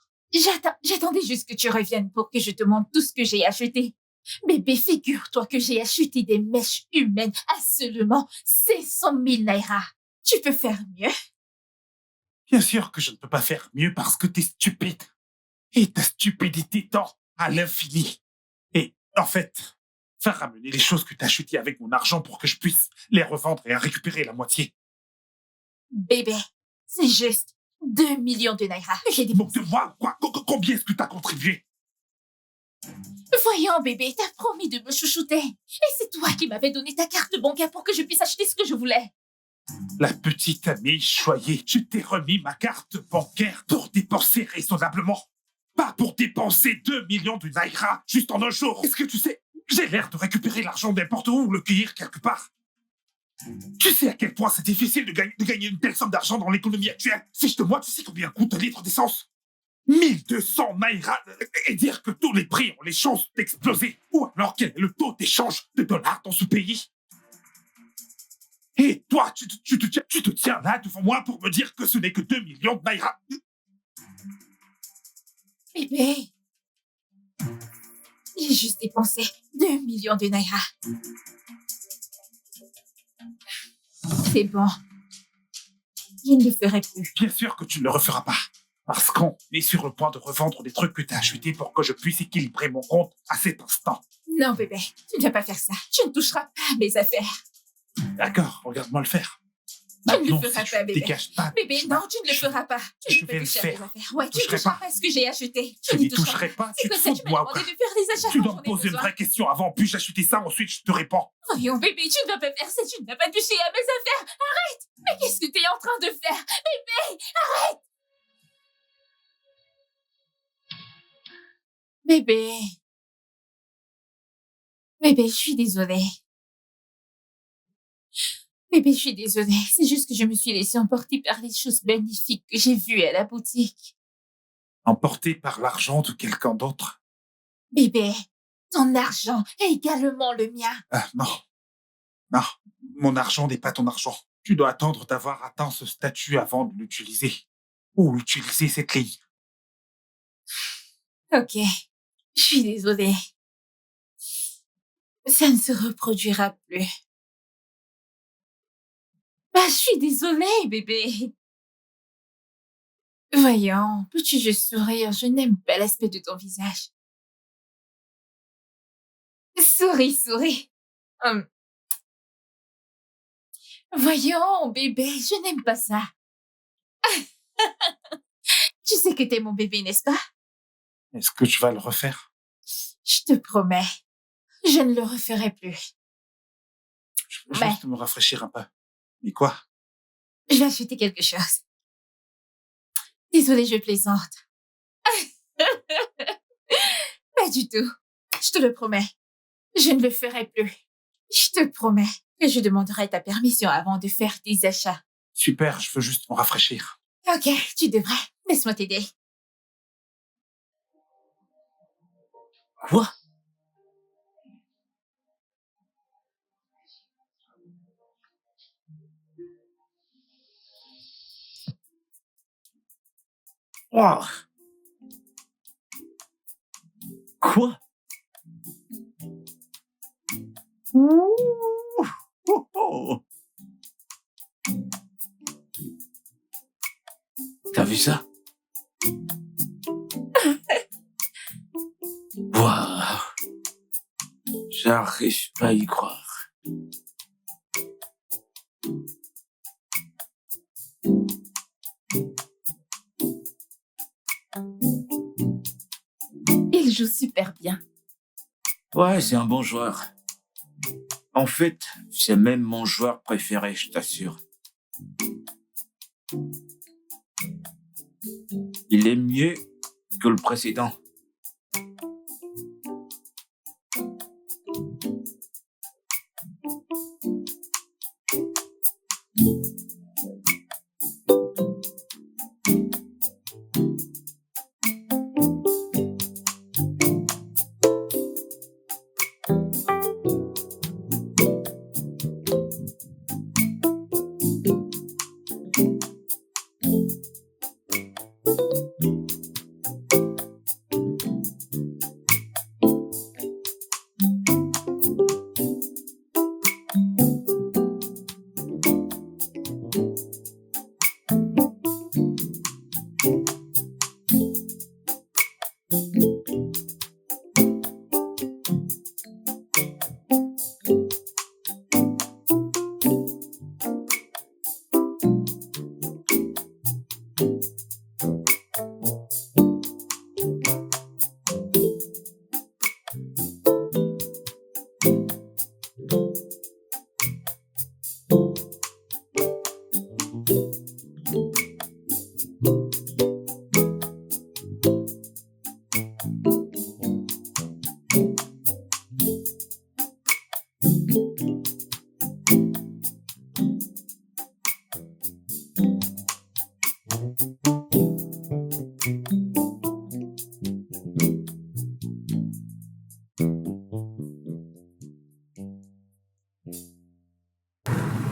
J'attendais juste que tu reviennes pour que je te montre tout ce que j'ai acheté. Bébé, figure-toi que j'ai acheté des mèches humaines à seulement 500 000 naira. Tu peux faire mieux? Bien sûr que je ne peux pas faire mieux parce que t'es stupide. Et ta stupidité tend à l'infini. Et, en fait, faire ramener les choses que t'as achetées avec mon argent pour que je puisse les revendre et en récupérer la moitié. Bébé, c'est juste 2 millions de naira que j'ai Donc dépensé. de moi, quoi, combien est-ce que t'as contribué? Voyons, bébé, t'as promis de me chouchouter. Et c'est toi qui m'avais donné ta carte bancaire pour que je puisse acheter ce que je voulais. La petite amie choyée, je t'ai remis ma carte bancaire pour dépenser raisonnablement. Pas pour dépenser 2 millions de naira juste en un jour. Est-ce que tu sais, j'ai l'air de récupérer l'argent n'importe où ou le cueillir quelque part. Tu sais à quel point c'est difficile de gagner une telle somme d'argent dans l'économie actuelle. Fiche de moi, tu sais combien coûte un litre d'essence? 1200 naira et dire que tous les prix ont les chances d'exploser. Ou alors quel est le taux d'échange de dollars dans ce pays? Et toi, tu te tiens là devant moi pour me dire que ce n'est que 2 millions de naira. Bébé, j'ai juste dépensé 2 millions de naira. C'est bon. Je ne le ferai plus. Bien sûr que tu ne le referas pas. Parce qu'on est sur le point de revendre des trucs que tu as achetés pour que je puisse équilibrer mon compte à cet instant. Non, bébé, tu ne vas pas faire ça. Tu ne toucheras pas à mes affaires. D'accord, regarde-moi le faire. Tu ne le Maintenant, feras si pas, tu ne bébé. dégages pas... Bébé, non, tu ne le feras pas. Tu Je ne vais peux le toucher à mes faire. affaires. Ouais, tu ne toucherai toucheras pas. pas à ce que j'ai acheté. Je n'y n'y toucherai pas. C'est Tu te quoi ça, fous tu de m'as moi ou demandé quoi? de faire des achats Tu quand dois j'en me ai poser une besoin. vraie question avant, puis j'acheter ça, ensuite je te réponds. Voyons, bébé, tu ne vas pas faire ça. Tu ne vas pas toucher à mes affaires. Arrête. Mais qu'est-ce que tu es en train de faire? Bébé, arrête. Bébé. Bébé, je suis désolée. Bébé, je suis désolée. C'est juste que je me suis laissée emporter par les choses magnifiques que j'ai vues à la boutique. Emporté par l'argent de quelqu'un d'autre? Bébé, ton argent est également le mien. Ah, non. Non, mon argent n'est pas ton argent. Tu dois attendre d'avoir atteint ce statut avant de l'utiliser. Ou utiliser cette clé. Ok, je suis désolée. Ça ne se reproduira plus. Bah, je suis désolée, bébé. Voyons, peux-tu juste sourire? Je n'aime pas l'aspect de ton visage. Souris, souris. Voyons, bébé, je n'aime pas ça. Tu sais que t'es mon bébé, n'est-ce pas? Est-ce que tu vas le refaire? Je te promets, je ne le referai plus. Je veux juste me rafraîchir un peu. Et quoi? Je vais acheter quelque chose. Désolée, je plaisante. Pas du tout. Je te le promets. Je ne le ferai plus. Je te promets que je demanderai ta permission avant de faire des achats. Super, je veux juste me rafraîchir. Ok, tu devrais. Laisse-moi t'aider. Quoi? Wow. Quoi? Ouh. Oh, oh. T'as vu ça? Waouh. J'arrive pas à y croire. Il joue super bien. Ouais, c'est un bon joueur. En fait, c'est même mon joueur préféré, je t'assure. Il est mieux que le précédent.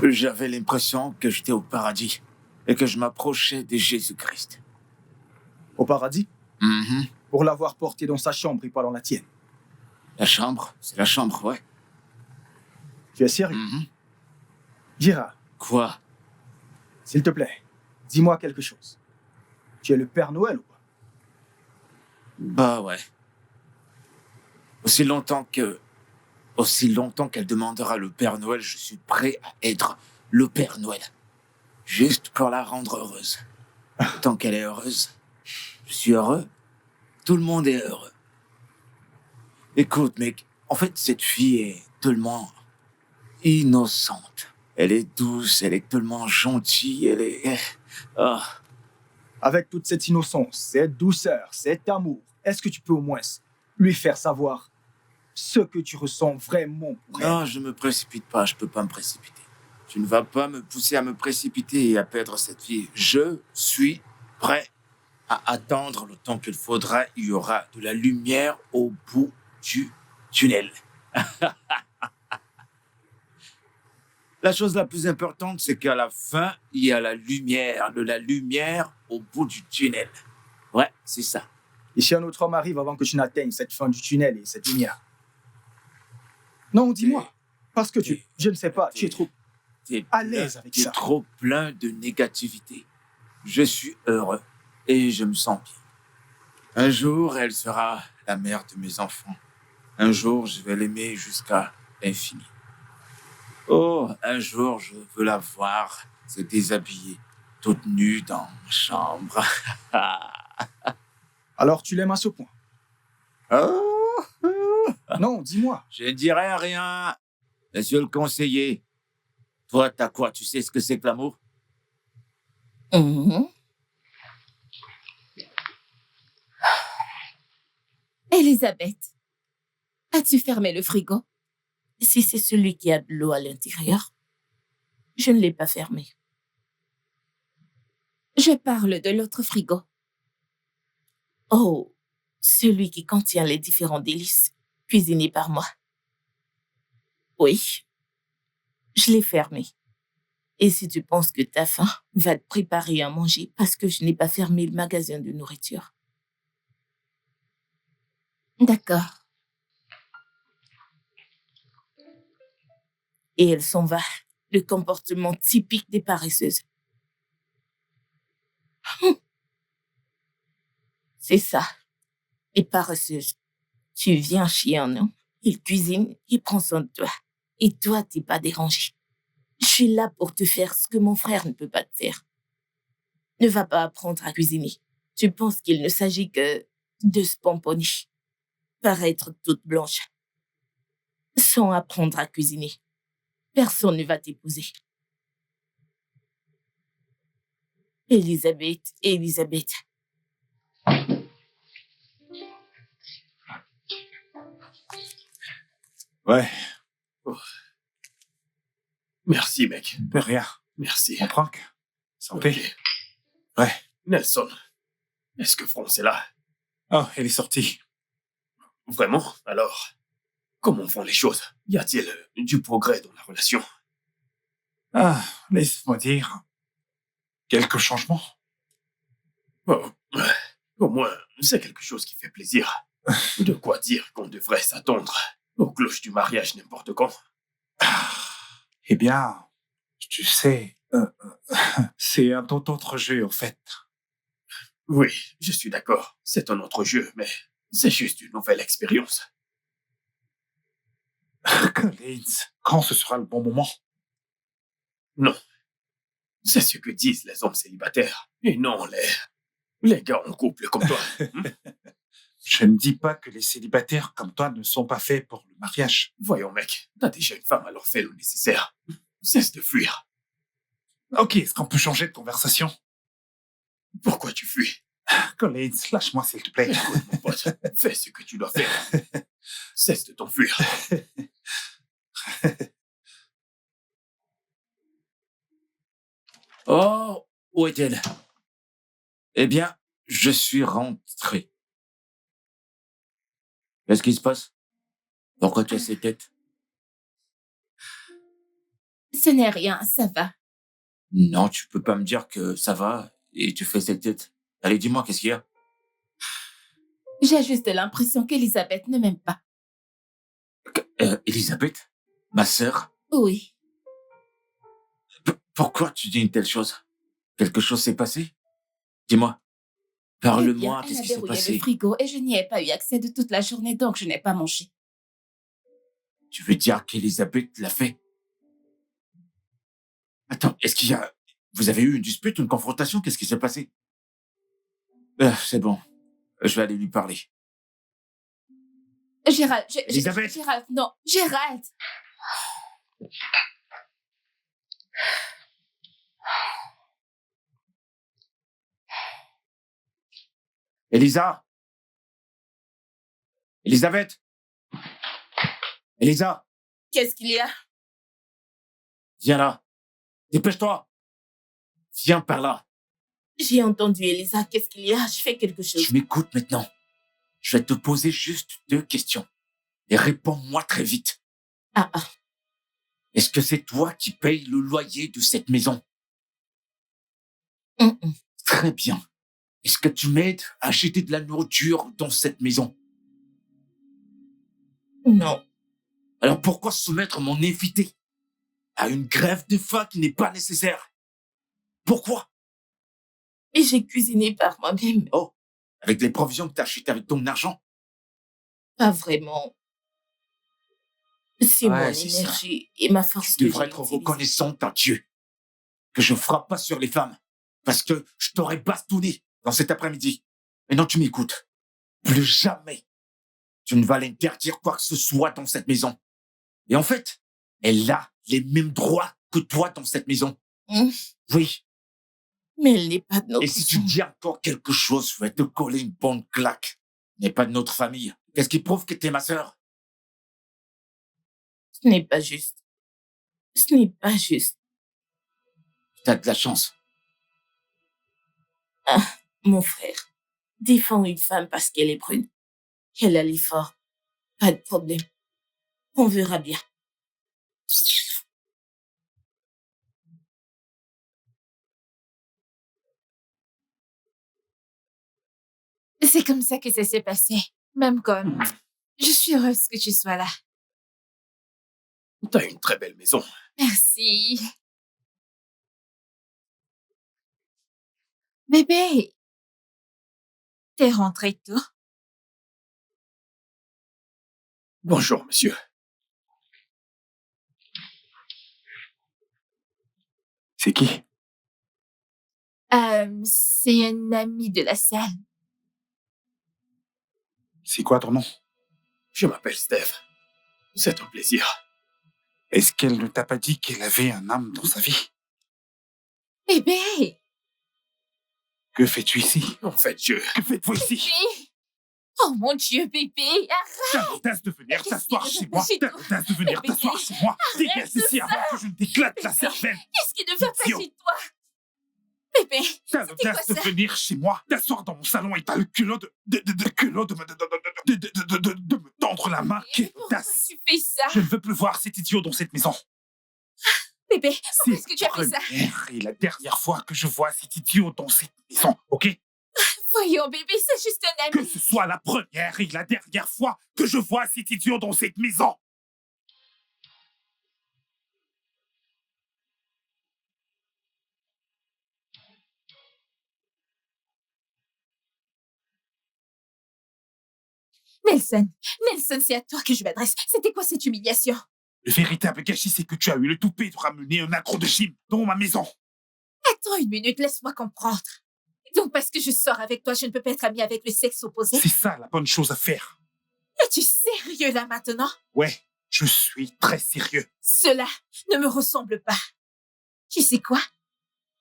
J'avais l'impression que j'étais au paradis et que je m'approchais de Jésus-Christ. Au paradis? Mhm. Pour l'avoir porté dans sa chambre et pas dans la tienne. La chambre, c'est la chambre, ouais. Tu es sérieux? Mhm. Gérard, Quoi? s'il te plaît, Dis-moi quelque chose. Tu es le Père Noël ou pas? Bah ouais. Aussi longtemps qu'elle demandera le Père Noël, je suis prêt à être le Père Noël. Juste pour la rendre heureuse. Tant qu'elle est heureuse, je suis heureux. Tout le monde est heureux. Écoute, mec, en fait, cette fille est tellement innocente. Elle est douce, elle est tellement gentille, elle est... Ah, Avec toute cette innocence, cette douceur, cet amour, est-ce que tu peux au moins lui faire savoir ce que tu ressens vraiment pour elle? non, je me précipite pas, je peux pas me précipiter. Tu ne vas pas me pousser à me précipiter et à perdre cette fille. Je suis prêt à attendre le temps qu'il faudra. Il y aura de la lumière au bout du tunnel. La chose la plus importante, c'est qu'à la fin, il y a la lumière, de la lumière au bout du tunnel. Ouais, c'est ça. Et si un autre homme arrive avant que tu n'atteignes cette fin du tunnel et cette lumière? Non, dis-moi. Parce que je ne sais pas, tu es trop T'es à l'aise avec t'es ça. trop plein de négativité. Je suis heureux et je me sens bien. Un jour, elle sera la mère de mes enfants. Un jour, je vais l'aimer jusqu'à l'infini. Oh, un jour, je veux la voir se déshabiller, toute nue dans ma chambre. Alors tu l'aimes à ce point? Oh, Non, dis-moi. je ne dirai rien, monsieur le conseiller. Toi, t'as quoi? Tu sais ce que c'est que l'amour? Mhm. Elisabeth, as-tu fermé le frigo? Si c'est celui qui a de l'eau à l'intérieur, je ne l'ai pas fermé. Je parle de l'autre frigo. Oh, celui qui contient les différents délices cuisinés par moi. Oui, je l'ai fermé. Et si tu penses que ta faim va te préparer à manger parce que je n'ai pas fermé le magasin de nourriture. D'accord. Et elle s'en va, le comportement typique des paresseuses. C'est ça, les paresseuses. Tu viens chez un homme, il cuisine, il prend soin de toi. Et toi, t'es pas dérangé. Je suis là pour te faire ce que mon frère ne peut pas te faire. Ne va pas apprendre à cuisiner. Tu penses qu'il ne s'agit que de se pomponner, paraître toute blanche. Sans apprendre à cuisiner, personne ne va t'épouser. Elisabeth, Elisabeth. Ouais, Merci, mec. de rien. Merci. Mon prank. Santé. Ok. Ouais. Nelson, est-ce que France est là? Oh, elle est sortie. Vraiment? Alors, comment vont les choses? Y a-t-il du progrès dans la relation? Ah, laisse-moi dire. Quelques changements. Oh, au moins, c'est quelque chose qui fait plaisir. De quoi dire qu'on devrait s'attendre aux cloches du mariage n'importe quand. Eh bien, tu sais, c'est un tout autre jeu, en fait. Oui, je suis d'accord. C'est un autre jeu, mais c'est juste une nouvelle expérience. Collins, quand ce sera le bon moment? Non. C'est ce que disent les hommes célibataires. Et non les gars en couple comme toi. Je ne dis pas que les célibataires comme toi ne sont pas faits pour le mariage. Voyons, mec, t'as déjà une femme, alors fais le nécessaire. Cesse de fuir. Ok, est-ce qu'on peut changer de conversation? Pourquoi tu fuis? Collins, lâche-moi s'il te plaît. Écoute, mon pote, fais ce que tu dois faire. Cesse de t'enfuir. Oh, où est-elle? Eh bien, je suis rentré. Qu'est-ce qui se passe? Pourquoi tu as cette tête? Ce n'est rien, ça va. Non, tu peux pas me dire que ça va et tu fais cette tête. Allez, dis-moi, qu'est-ce qu'il y a? J'ai juste l'impression qu'Elisabeth ne m'aime pas. Elisabeth? Ma sœur? Oui. Pourquoi tu dis une telle chose? Quelque chose s'est passé? Dis-moi. Eh bien, Parle-moi, elle qu'est-ce a qui s'est verrouillé le passé? frigo et je n'y ai pas eu accès de toute la journée, donc je n'ai pas mangé. Tu veux dire qu'Elisabeth l'a fait? Attends, est-ce qu'il y a... Vous avez eu une dispute, une confrontation? Qu'est-ce qui s'est passé? C'est bon. Je vais aller lui parler. Gérald, Elisabeth! Gérald, non, Gérald! Elisa! Elisabeth! Elisa! Qu'est-ce qu'il y a? Viens là. Dépêche-toi. Viens par là. J'ai entendu, Elisa. Qu'est-ce qu'il y a? Je fais quelque chose. Tu m'écoutes maintenant. Je vais te poser juste 2 questions. Et réponds-moi très vite. Ah. Est-ce que c'est toi qui payes le loyer de cette maison? Très bien. Est-ce que tu m'aides à acheter de la nourriture dans cette maison? Non. Alors pourquoi soumettre mon invité à une grève de faim qui n'est pas nécessaire? Pourquoi? Mais j'ai cuisiné par moi-même. Oh, avec les provisions que tu as achetées avec ton argent? Pas vraiment. C'est Ouais, mon c'est ça. énergie et ma force Tu que devrais j'ai être utilisée. reconnaissante à Dieu que je frappe pas sur les femmes parce que je t'aurais bastonné dans cet après-midi. Mais non, tu m'écoutes. Plus jamais tu ne vas l'interdire quoi que ce soit dans cette maison. Et en fait, elle a les mêmes droits que toi dans cette maison. Oui. Mais elle n'est pas de notre Et si tu sang. dis encore quelque chose, je vais te coller une bonne claque. Elle n'est pas de notre famille. Qu'est-ce qui prouve que t'es ma sœur? Ce n'est pas juste. Ce n'est pas juste. T'as de la chance. Mon frère défend une femme parce qu'elle est brune. Elle a l'effort. Pas de problème. On verra bien. C'est comme ça que ça s'est passé. Même comme... Je suis heureuse que tu sois là. T'as une très belle maison. Merci. Bébé, t'es rentré tôt? Bonjour, monsieur. C'est qui? C'est un ami de la salle. C'est quoi ton nom? Je m'appelle Steve. C'est un plaisir. Est-ce qu'elle ne t'a pas dit qu'elle avait un âme dans sa vie? Bébé! Que fais-tu ici? En fait, Que faites-vous ici? Bébé! Oh mon Dieu, bébé! Arrête! T'as l'audace de venir t'asseoir chez moi? Chez T'as toi. l'audace de venir Bébé, t'asseoir chez moi? Dégage tout ici ça. avant que je ne t'éclate la Bébé. cervelle! Qu'est-ce qui ne va pas Idiot. chez toi? Bébé! T'as C'était quoi l'audace de ça? venir chez moi, t'asseoir dans mon salon et t'as le culot de me tendre la main. Quelle Pourquoi audace! tu fais ça? Je ne veux plus voir cet idiot dans cette maison. Bébé, pourquoi est-ce C'est que tu as fait ça? la première et la dernière fois que je vois cet idiot dans cette maison, ok? Voyons, bébé, c'est juste un Que ami. ce soit la première et la dernière fois que je vois cet idiot dans cette maison. Nelson, c'est à toi que je m'adresse. C'était quoi cette humiliation? Le véritable gâchis, c'est que tu as eu le toupet de ramener un accro de gym dans ma maison. Attends une minute, laisse-moi comprendre. Donc, parce que je sors avec toi, je ne peux pas être amie avec le sexe opposé? C'est ça la bonne chose à faire. Es-tu sérieux là maintenant? Ouais, je suis très sérieux. Cela ne me ressemble pas. Tu sais quoi?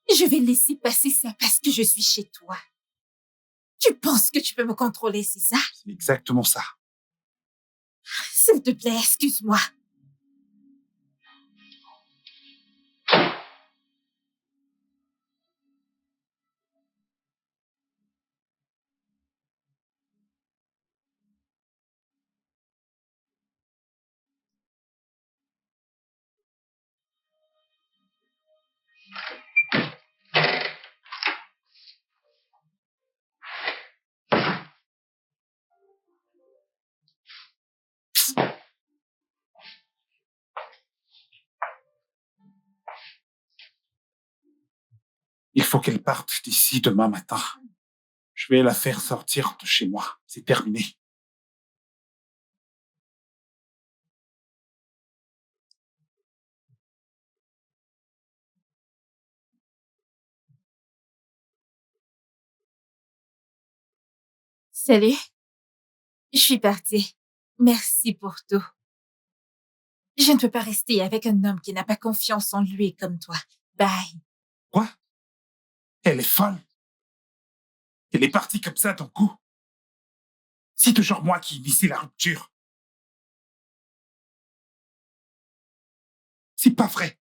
Je vais laisser passer ça parce que je suis chez toi. Tu penses que tu peux me contrôler, c'est ça? C'est exactement ça. S'il te plaît, excuse-moi. Il faut qu'elle parte d'ici demain matin. Je vais la faire sortir de chez moi. C'est terminé. Salut. Je suis partie. Merci pour tout. Je ne peux pas rester avec un homme qui n'a pas confiance en lui comme toi. Bye. Quoi? Elle est folle. Elle est partie comme ça d'un coup. C'est toujours moi qui initie la rupture. C'est pas vrai.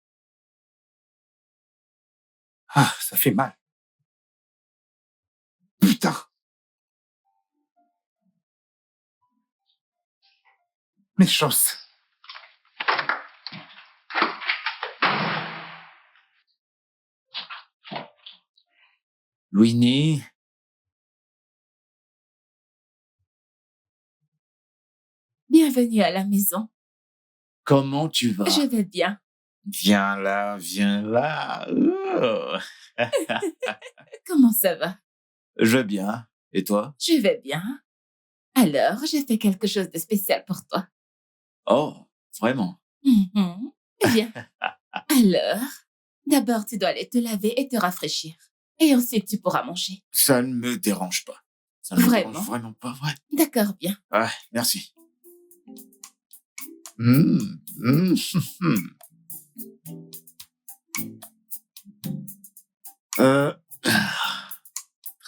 Ah, ça fait mal. Putain. Mes choses. Winnie, Bienvenue à la maison. comment tu vas? Je vais bien. Viens là, viens là. Oh. Comment ça va? Je vais bien. Et toi? Je vais bien. Alors, j'ai fait quelque chose de spécial pour toi. Oh, vraiment? Mhm. Viens. Alors, d'abord, tu dois aller te laver et te rafraîchir. Et ensuite, tu pourras manger. Ça ne me dérange pas. Ça ne me Vraiment? dérange vraiment pas, ouais. D'accord, bien. Ouais, merci. Hum, hum, hum. Euh,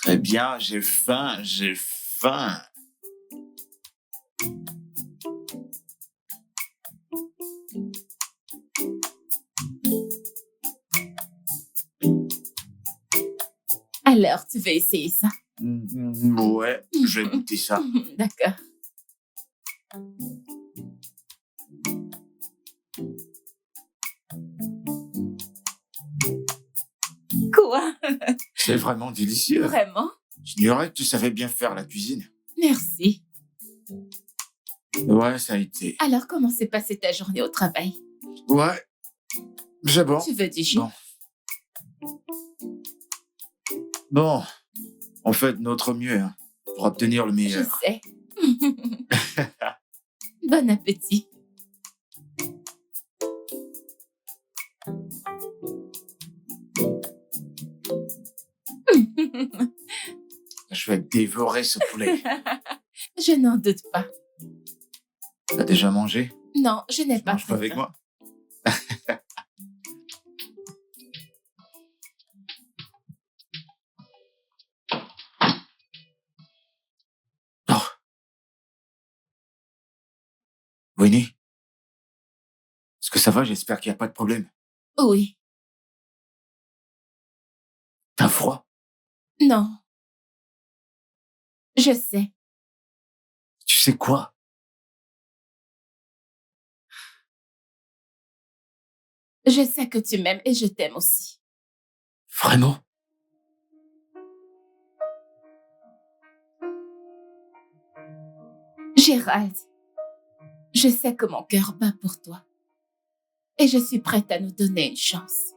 Très bien, j'ai faim, j'ai faim. Alors, tu veux essayer ça? Ouais, je vais goûter ça. D'accord. Quoi? C'est vraiment délicieux. Vraiment? J'ignorais que tu savais bien faire la cuisine. Merci. Ouais, ça a été. Alors, comment s'est passée ta journée au travail? Ouais, c'est bon. Tu veux du jus? Bon. Bon, on fait de notre mieux hein, pour obtenir le Je meilleur. sais. Bon appétit. Je vais dévorer ce poulet. Je n'en doute pas. T'as déjà mangé? Non, je n'ai Tu pas manges pas très avec faim. moi? Oh. Winnie, est-ce que ça va? J'espère qu'il n'y a pas de problème. Oui. T'as froid? Non. Je sais. Tu sais quoi? Je sais que tu m'aimes et je t'aime aussi. Vraiment? Gérald, je sais que mon cœur bat pour toi. Et je suis prête à nous donner une chance.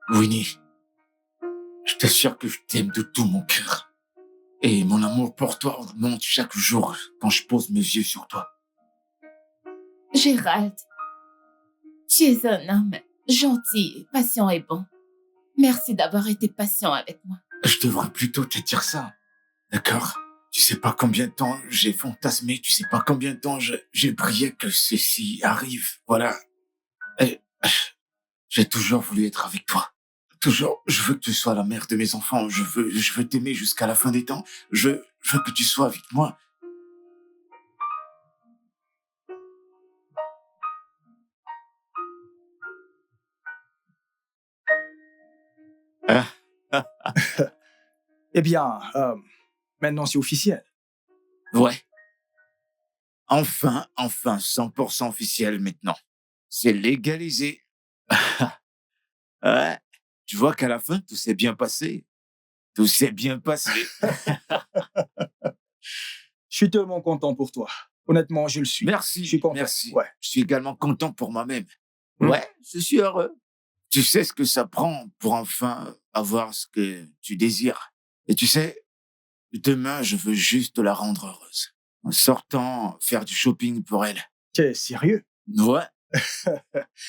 Winnie, je t'assure que je t'aime de tout mon cœur. Et mon amour pour toi augmente chaque jour quand je pose mes yeux sur toi. Gérald, tu es un homme gentil, patient et bon. Merci d'avoir été patient avec moi. Je devrais plutôt te dire ça. D'accord? Tu sais pas combien de temps j'ai fantasmé, tu sais pas combien de temps j'ai prié que ceci arrive. Voilà. Et, j'ai toujours voulu être avec toi. Toujours. Je veux que tu sois la mère de mes enfants. Je veux t'aimer jusqu'à la fin des temps. Je veux que tu sois avec moi. Hein? Eh bien, maintenant c'est officiel. Ouais. Enfin, 100% officiel maintenant. C'est légalisé. Ouais. Tu vois qu'à la fin, tout s'est bien passé. Tout s'est bien passé. Je suis tellement content pour toi. Honnêtement, je le suis. Merci. Je suis content. Merci. Ouais. Je suis également content pour moi-même. Hmm. Ouais, je suis heureux. Tu sais ce que ça prend pour enfin avoir ce que tu désires. Et tu sais, demain, je veux juste la rendre heureuse. En sortant, faire du shopping pour elle. T'es sérieux? Ouais,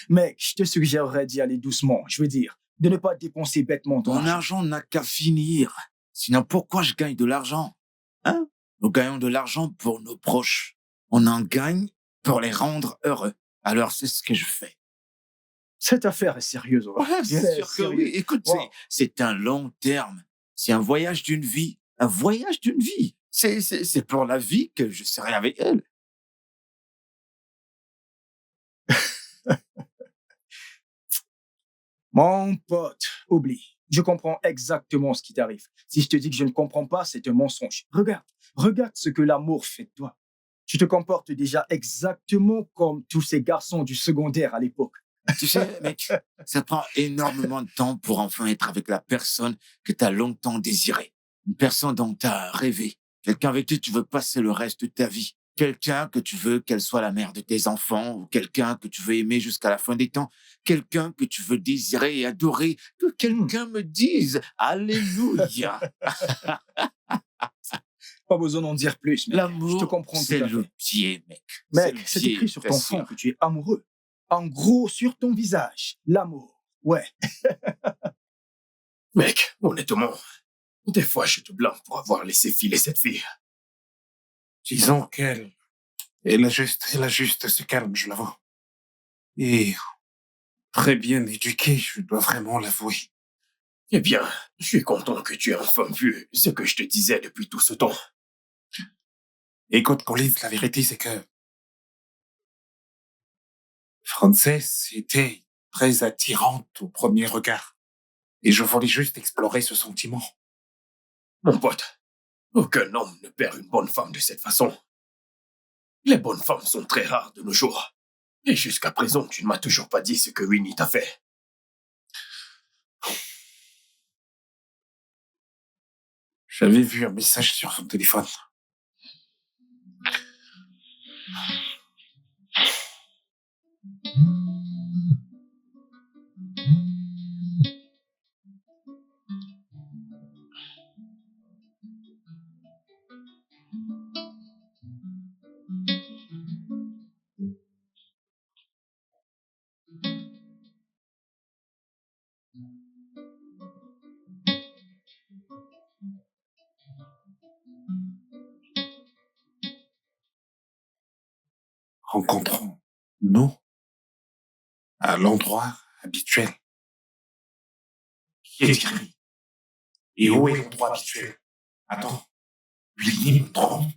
Mec, je te suggérerais d'y aller doucement. Je veux dire, de ne pas dépenser bêtement ton mon argent. argent n'a qu'à finir. Sinon, pourquoi je gagne de l'argent? Hein? Nous gagnons de l'argent pour nos proches. On en gagne pour les rendre heureux. Alors, c'est ce que je fais. Cette affaire est sérieuse. Omar. Ouais, bien C'est sûr que sérieux. oui. Écoute, Wow. c'est un long terme. C'est un voyage d'une vie. Un voyage d'une vie. C'est pour la vie que je serai avec elle. Mon pote, oublie. Je comprends exactement ce qui t'arrive. Si je te dis que je ne comprends pas, c'est un mensonge. Regarde ce que l'amour fait de toi. Tu te comportes déjà exactement comme tous ces garçons du secondaire à l'époque. Tu sais, mec, ça prend énormément de temps pour enfin être avec la personne que tu as longtemps désirée. Une personne dont tu as rêvé. Quelqu'un avec qui tu veux passer le reste de ta vie. Quelqu'un que tu veux qu'elle soit la mère de tes enfants, ou quelqu'un que tu veux aimer jusqu'à la fin des temps. Quelqu'un que tu veux désirer et adorer. Que quelqu'un me dise « Alléluia ». Pas besoin d'en dire plus, mec. Je te L'amour, comprends c'est tout à le fait. pied, mec. Mec, le c'est pied, écrit sur bien ton sûr. front que tu es amoureux. En gros, sur ton visage, l'amour. Ouais. Mec, honnêtement, des fois, je te blâme pour avoir laissé filer cette fille. Disons elle a juste ce calme, je l'avoue. Et très bien éduquée, je dois vraiment l'avouer. Eh bien, je suis content que tu aies enfin vu ce que je te disais depuis tout ce temps. Écoute, Collins, la vérité, c'est que Frances était très attirante au premier regard. Et je voulais juste explorer ce sentiment. Mon pote, aucun homme ne perd une bonne femme de cette façon. Les bonnes femmes sont très rares de nos jours. Et jusqu'à présent, tu ne m'as toujours pas dit ce que Winnie t'a fait. J'avais vu un message sur son téléphone. Rencontrons-nous à l'endroit habituel. Qui écrit? Et où est l'endroit habituel? Attends, Winnie me trompe.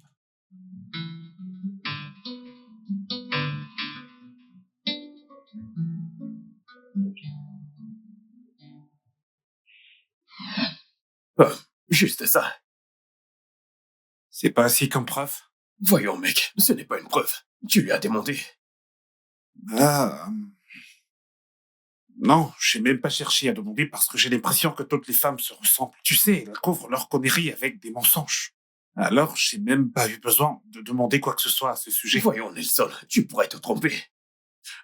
Juste ça. C'est pas assez comme preuve? Voyons, mec, ce n'est pas une preuve. Tu lui as demandé. Non, j'ai même pas cherché à demander parce que j'ai l'impression que toutes les femmes se ressemblent. Tu sais, elles couvrent leur connerie avec des mensonges. Alors, j'ai même pas eu besoin de demander quoi que ce soit à ce sujet. Voyons, Nelson, tu pourrais te tromper.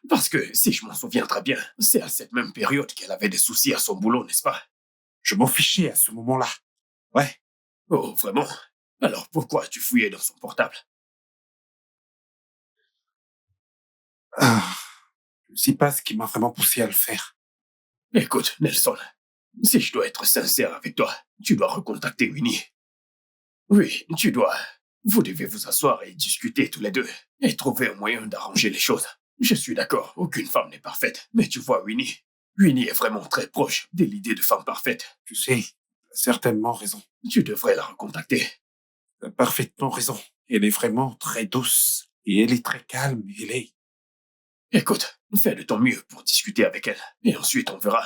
Parce que, si je m'en souviens très bien, c'est à cette même période qu'elle avait des soucis à son boulot, n'est-ce pas? Je m'en fichais à ce moment-là. Ouais, Oh, vraiment? Alors pourquoi tu fouillais dans son portable? je sais pas ce qui m'a vraiment poussé à le faire. Écoute, Nelson, si je dois être sincère avec toi, tu dois recontacter Winnie. Oui, tu dois. Vous devez vous asseoir et discuter tous les deux et trouver un moyen d'arranger les choses. Je suis d'accord, aucune femme n'est parfaite, mais tu vois Winnie. Winnie est vraiment très proche de l'idée de femme parfaite. Tu sais, t'as certainement raison. Tu devrais la recontacter. T'as parfaitement raison. Elle est vraiment très douce. Et elle est très calme. Elle est... Écoute, fais de ton mieux pour discuter avec elle, et ensuite on verra.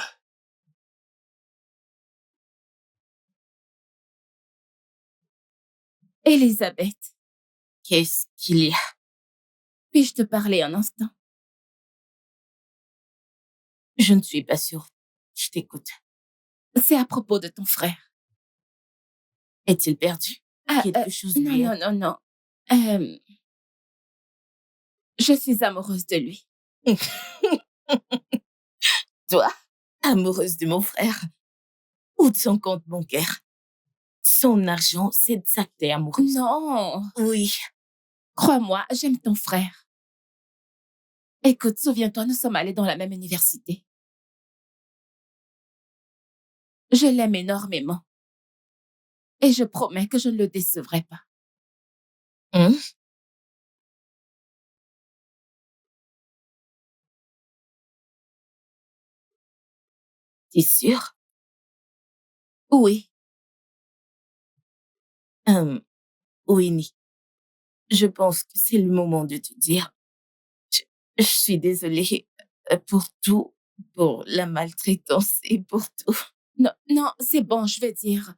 Elisabeth, Qu'est-ce qu'il y a? puis-je te parler un instant? Je ne suis pas sûre. Je t'écoute. C'est à propos de ton frère. Est-il perdu? Quelque chose lui Non, a- non, non, non. Je suis amoureuse de lui. Toi, amoureuse de mon frère. ou de son compte bancaire. Son argent, c'est de ça que t'es amoureuse. Non, Oui. crois-moi, j'aime ton frère. Écoute, souviens-toi, nous sommes allés dans la même université. Je l'aime énormément. Et je promets que je ne le décevrai pas. Hein? T'es sûre? Oui, Winnie, je pense que c'est le moment de te dire. Je suis désolée pour tout, pour la maltraitance et pour tout. non, non, c'est bon, je veux dire.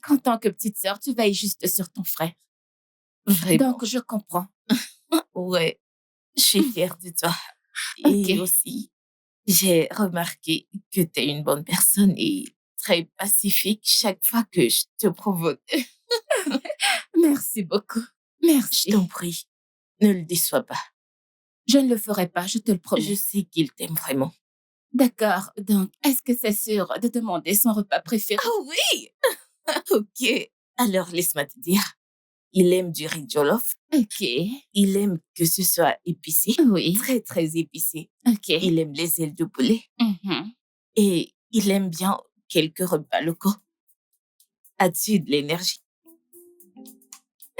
Qu'en tant que petite sœur, tu veilles juste sur ton frère. Vraiment. Donc, je comprends. Ouais, je suis fière de toi. Et Ok. aussi, j'ai remarqué que tu es une bonne personne et très pacifique chaque fois que je te provoque. Merci beaucoup. Je Merci. t'en prie, ne le déçois pas. Je ne le ferai pas, je te le promets. Je sais qu'il t'aime vraiment. D'accord, donc, est-ce que c'est sûr de demander son repas préféré? Oh oui! Ok. Alors, laisse-moi te dire. Il aime du riz jollof. Ok, Il aime que ce soit épicé. oui, Très, très épicé. ok. Il aime les ailes de poulet. Mhm. Et il aime bien quelques repas locaux. As-tu de l'énergie?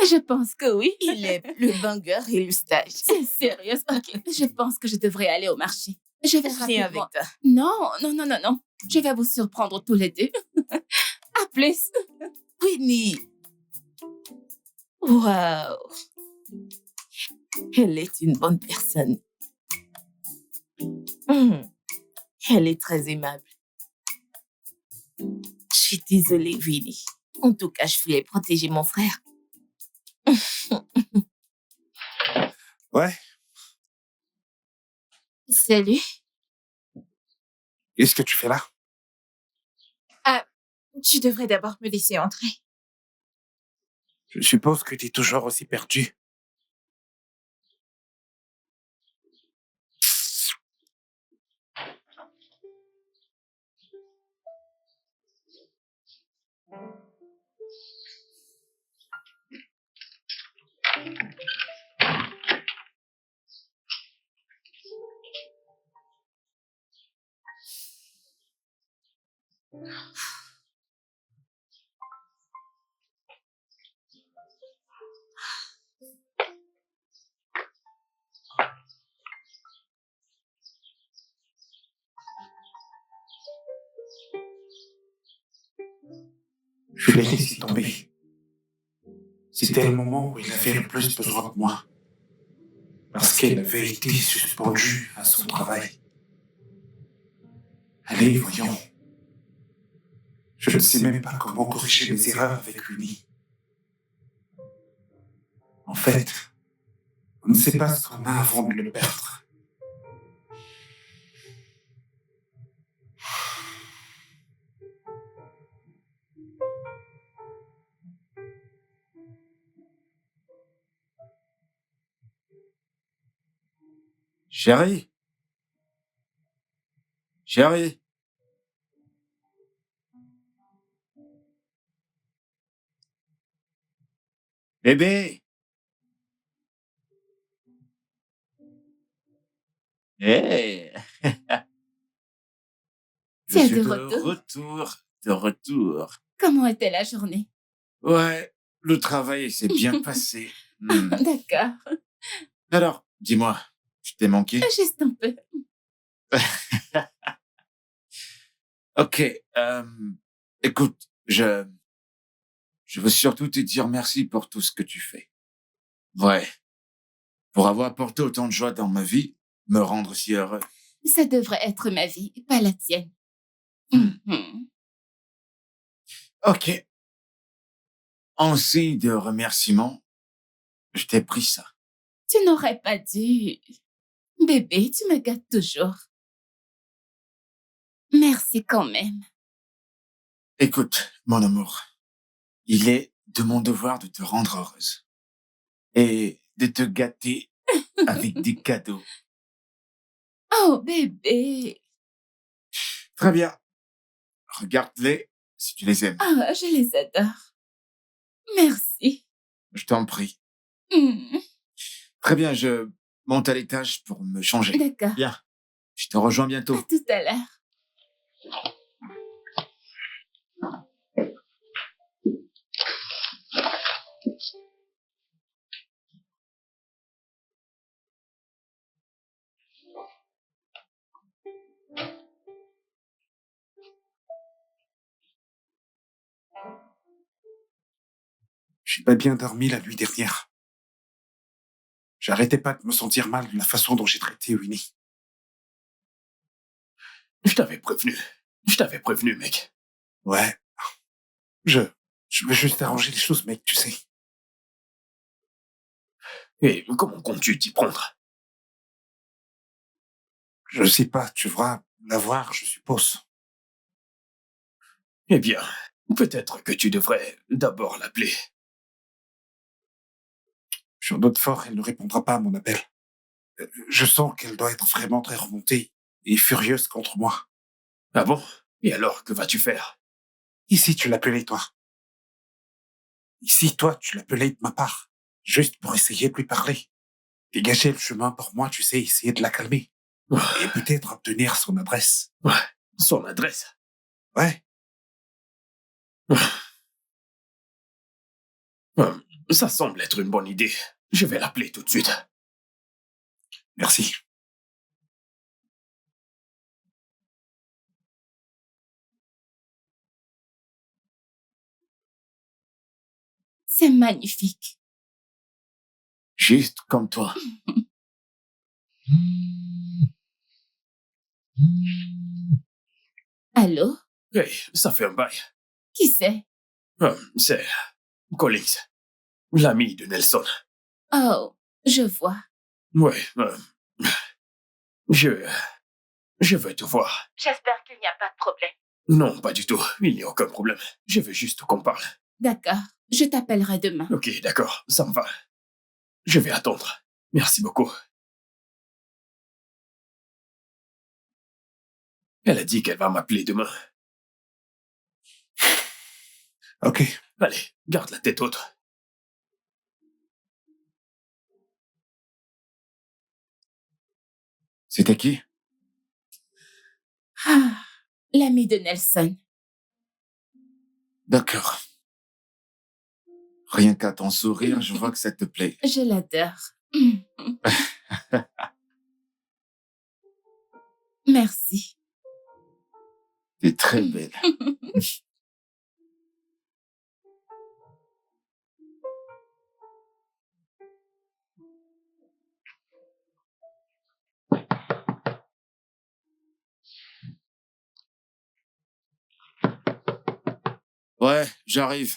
Je pense que oui. Il aime le banger et le stage. C'est sérieux? Ok, je pense que je devrais aller au marché. Je vais Viens avec rapidement. toi. Non, non, non, non, non. Je vais vous surprendre tous les deux. À plus. Winnie. Waouh. Elle est une bonne personne. Elle est très aimable. Je suis désolée, Winnie. En tout cas, je voulais protéger mon frère. Ouais. Salut. Qu'est-ce que tu fais là? Tu devrais d'abord me laisser entrer. Je suppose que tu es toujours aussi perdu. Je l'ai laissé tomber. C'était le moment où il avait le plus besoin de moi. Parce qu'elle avait été suspendue à son travail. Allez, voyons. Je ne sais même pas comment corriger mes erreurs avec Winnie. En fait, on ne sait pas ce qu'on a avant de le perdre. Chérie. Chérie. Bébé. Hey. Je C'est suis de de retour. retour. De retour. Comment était la journée? Ouais, le travail s'est bien passé. D'accord. Alors, dis-moi, je t'ai manqué? Juste un peu. Ok, écoute, je veux surtout te dire merci pour tout ce que tu fais. Ouais, pour avoir apporté autant de joie dans ma vie, me rendre si heureux. Ça devrait être ma vie, pas la tienne. Hmm. Mhm. Ok, en signe de remerciement, je t'ai pris ça. Tu n'aurais pas dû. Bébé, tu me gâtes toujours. Merci quand même. Écoute, mon amour, il est de mon devoir de te rendre heureuse et de te gâter avec des cadeaux. Oh, bébé. Très bien. regarde-les si tu les aimes. Ah, je les adore. Merci. Je t'en prie. Hmm, Très bien, je monte à l'étage pour me changer. D'accord. Bien. Je te rejoins À bientôt. tout à l'heure. J'ai pas bien dormi la nuit dernière. J'arrêtais pas de me sentir mal de la façon dont j'ai traité Winnie. Je t'avais prévenu. Je t'avais prévenu, mec. Ouais. Je veux juste arranger les choses, mec, tu sais. Et comment comptes-tu t'y prendre? Je sais pas, tu devras la voir, je suppose. Eh bien, peut-être que tu devrais d'abord l'appeler. J'en doute fort, elle ne répondra pas à mon appel. Je sens qu'elle doit être vraiment très remontée et furieuse contre moi. Ah bon? Et alors, que vas-tu faire? Ici, tu l'appelais, toi. Ici, toi, tu l'appelais de ma part. Juste pour essayer de lui parler. Dégager le chemin pour moi, tu sais, essayer de la calmer. Et peut-être obtenir son adresse. Ouais, son adresse. Ouais. Ça semble être une bonne idée. Je vais l'appeler tout de suite. Merci. C'est magnifique. Juste comme toi. Allô? Hey, ça fait un bail. Qui c'est? C'est Collins, l'ami de Nelson. Oh, je vois. Ouais, je veux te voir. J'espère qu'il n'y a pas de problème. Non, pas du tout. Il n'y a aucun problème. Je veux juste qu'on parle. D'accord. Je t'appellerai demain. Ok, d'accord, ça me va. Je vais attendre. Merci beaucoup. Elle a dit qu'elle va m'appeler demain. Ok. Allez, garde la tête haute. C'était qui? Ah, l'ami de Nelson. D'accord. Rien qu'à ton sourire, je vois que ça te plaît. Je l'adore. Merci. T'es très belle. Ouais, j'arrive.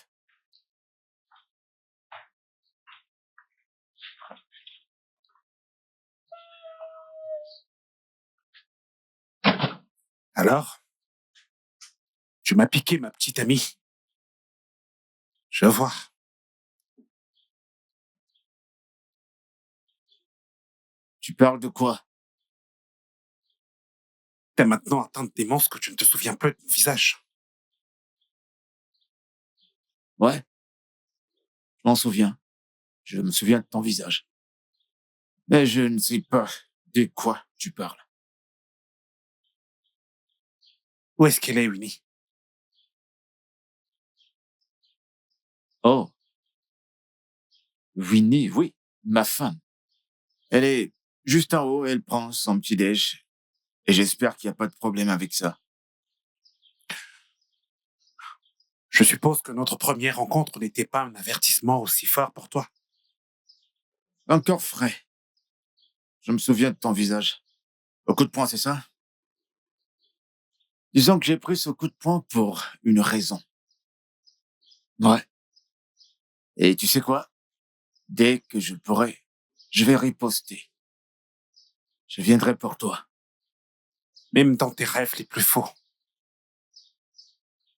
Alors? Tu m'as piqué, ma petite amie. Je vois. Tu parles de quoi? T'es maintenant atteint de démence que tu ne te souviens plus de mon visage. Ouais, je m'en souviens. Je me souviens de ton visage. Mais je ne sais pas de quoi tu parles. Où est-ce qu'elle est, Winnie? Oh, Winnie, oui, ma femme. Elle est juste en haut, elle prend son petit-déj. Et j'espère qu'il n'y a pas de problème avec ça. Je suppose que notre première rencontre n'était pas un avertissement aussi fort pour toi. Encore frais. Je me souviens de ton visage. Au coup de poing, c'est ça? Disons que j'ai pris ce coup de poing pour une raison. Ouais. Et tu sais quoi? Dès que je pourrai, je vais riposter. Je viendrai pour toi. Même dans tes rêves les plus faux.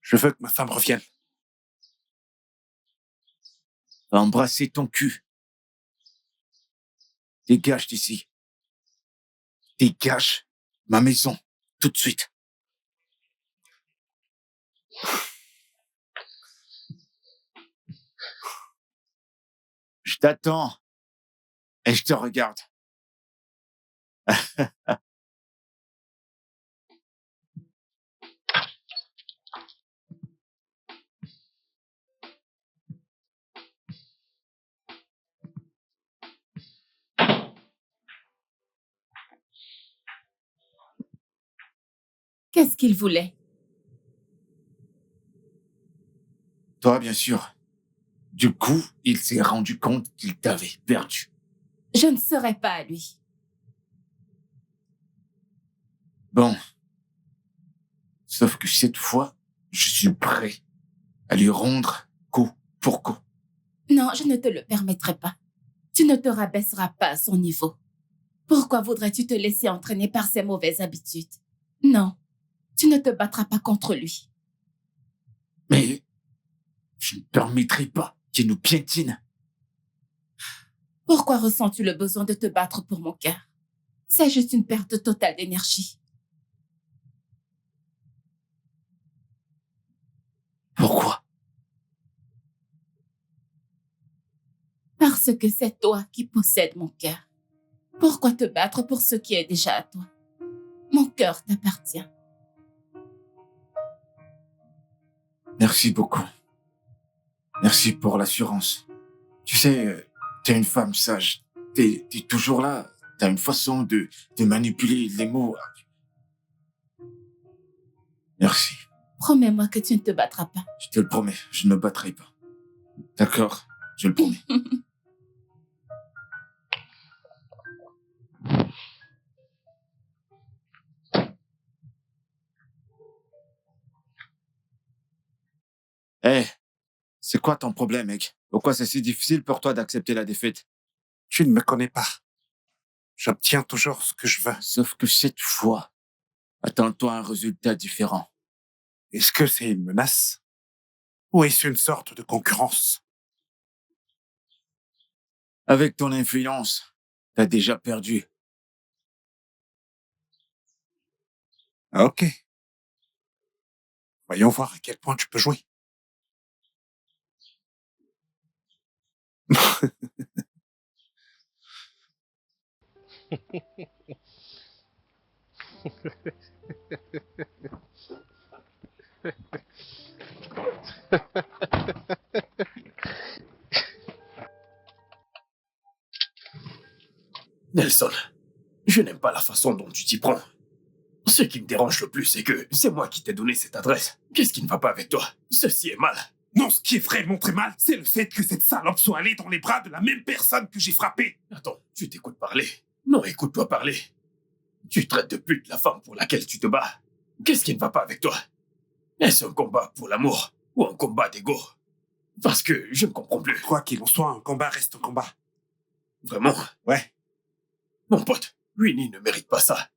Je veux que ma femme revienne. Va embrasser ton cul. Dégage d'ici. Dégage ma maison, tout de suite. Je t'attends et je te regarde. Qu'est-ce qu'il voulait? Toi, bien sûr. Du coup, il s'est rendu compte qu'il t'avait perdu. Je ne serai pas à lui. Bon. Sauf que cette fois, je suis prêt à lui rendre coup pour coup. Non, je ne te le permettrai pas. Tu ne te rabaisseras pas à son niveau. Pourquoi voudrais-tu te laisser entraîner par ses mauvaises habitudes? Non, tu ne te battras pas contre lui. Mais je ne permettrai pas qu'il nous piétine. Pourquoi ressens-tu le besoin de te battre pour mon cœur? C'est juste une perte totale d'énergie. Pourquoi? Parce que c'est toi qui possèdes mon cœur. Pourquoi te battre pour ce qui est déjà à toi? Mon cœur t'appartient. Merci beaucoup. Merci pour l'assurance. Tu sais, t'es une femme sage. T'es toujours là. T'as une façon de manipuler les mots. Merci. Promets-moi que tu ne te battras pas. Je te le promets, je ne me battrai pas. D'accord, je le promets. Hé, c'est quoi ton problème, mec? Pourquoi c'est si difficile pour toi d'accepter la défaite? Tu ne me connais pas. J'obtiens toujours ce que je veux. Sauf que cette fois, attends-toi un résultat différent. Est-ce que c'est une menace? Ou est-ce une sorte de concurrence? Avec ton influence, t'as déjà perdu. Ok. Voyons voir à quel point tu peux jouer. Nelson, je n'aime pas la façon dont tu t'y prends. Ce qui me dérange le plus, c'est que c'est moi qui t'ai donné cette adresse. Qu'est-ce qui ne va pas avec toi? Ceci est mal. Non, ce qui est vraiment très mal, c'est le fait que cette salope soit allée dans les bras de la même personne que j'ai frappée. Attends, tu t'écoutes parler? Non, écoute-toi parler. Tu traites de pute la femme pour laquelle tu te bats. Qu'est-ce qui ne va pas avec toi? Est-ce un combat pour l'amour ou un combat d'ego? Parce que je ne comprends plus. Quoi qu'il en soit, un combat reste un combat. Vraiment? Ouais. Mon pote, Winnie ne mérite pas ça.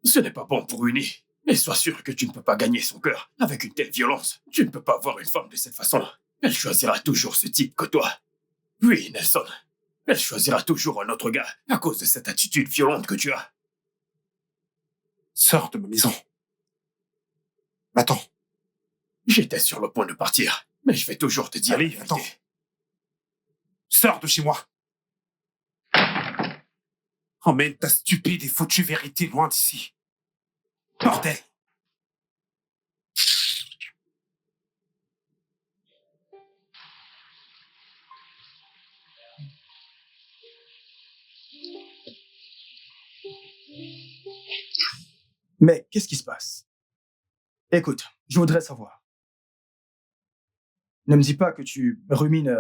Ce n'est pas bon pour Winnie. Et sois sûr que tu ne peux pas gagner son cœur avec une telle violence. Tu ne peux pas voir une femme de cette façon. Elle choisira toujours ce type que toi. Oui, Nelson. Elle choisira toujours un autre gars à cause de cette attitude violente que tu as. Sors de ma maison. Va-t'en. J'étais sur le point de partir, mais je vais toujours te dire. Allez, la vérité. va-t'en. Sors de chez moi. Emmène ta stupide et foutue vérité loin d'ici. Bordel. Mais qu'est-ce qui se passe? Écoute, je voudrais savoir. Ne me dis pas que tu rumines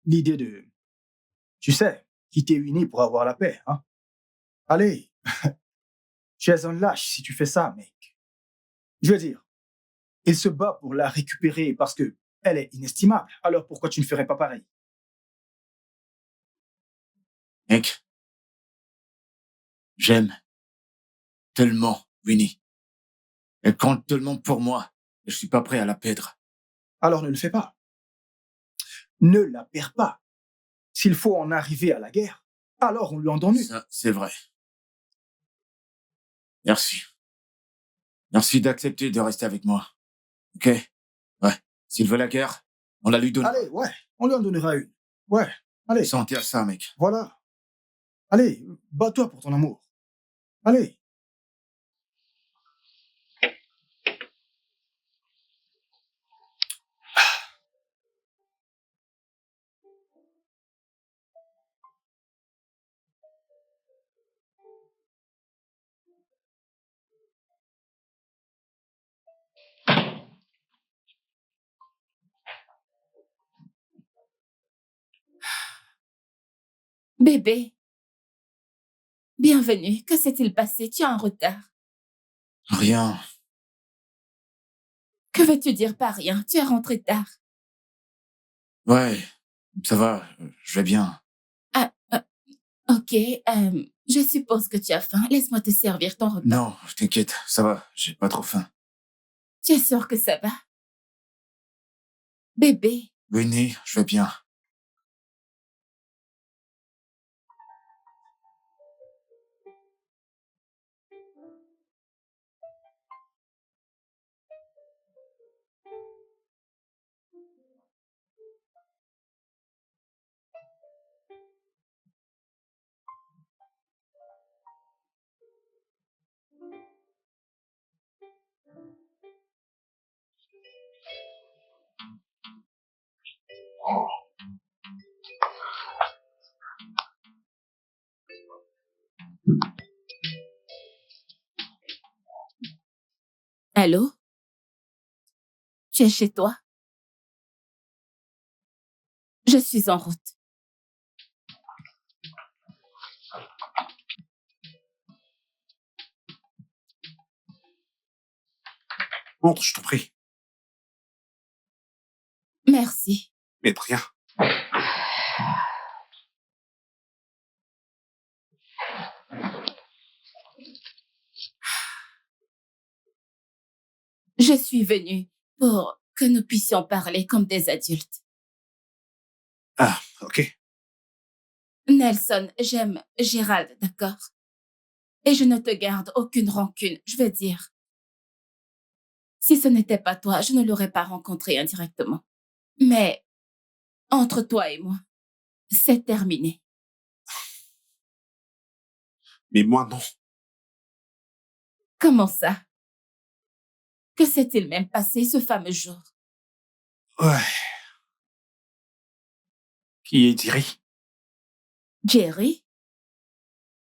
l'idée de, tu sais, quitter Winnie pour avoir la paix, hein? Allez, tu es un lâche si tu fais ça, mec. Je veux dire, il se bat pour la récupérer parce que elle est inestimable. Alors pourquoi tu ne ferais pas pareil? Mec, j'aime tellement Winnie. Elle compte tellement pour moi et je suis pas prêt à la perdre. Alors ne le fais pas. Ne la perds pas. S'il faut en arriver à la guerre, alors on lui en donne une. Ça, c'est vrai. Merci. Merci d'accepter de rester avec moi. Ok? S'il veut la guerre, on la lui donne. Allez, ouais, on lui en donnera une. Ouais, allez, Santé à ça, mec. voilà. Allez, bats-toi pour ton amour. Allez. Bébé, bienvenue. Que s'est-il passé? Tu es en retard. Rien. Que veux-tu dire par rien? Tu es rentré tard. Ouais, ça va, je vais bien. Ah, ok. Je suppose que tu as faim. Laisse-moi te servir ton repas. Non, t'inquiète, ça va, j'ai pas trop faim. Tu es sûr que ça va? Bébé, Venez, je vais bien. allô? Tu es chez toi? Je suis en route. Montre, je t'en prie. Merci. Mais de rien. Je suis venue pour que nous puissions parler comme des adultes. Ah, ok. Nelson, j'aime Gérald, d'accord? Et je ne te garde aucune rancune, je veux dire. Si ce n'était pas toi, je ne l'aurais pas rencontré indirectement. Mais entre toi et moi, c'est terminé. Mais moi, non. Comment ça? Que s'est-il même passé ce fameux jour? Ouais. Qui est Thierry? Jerry?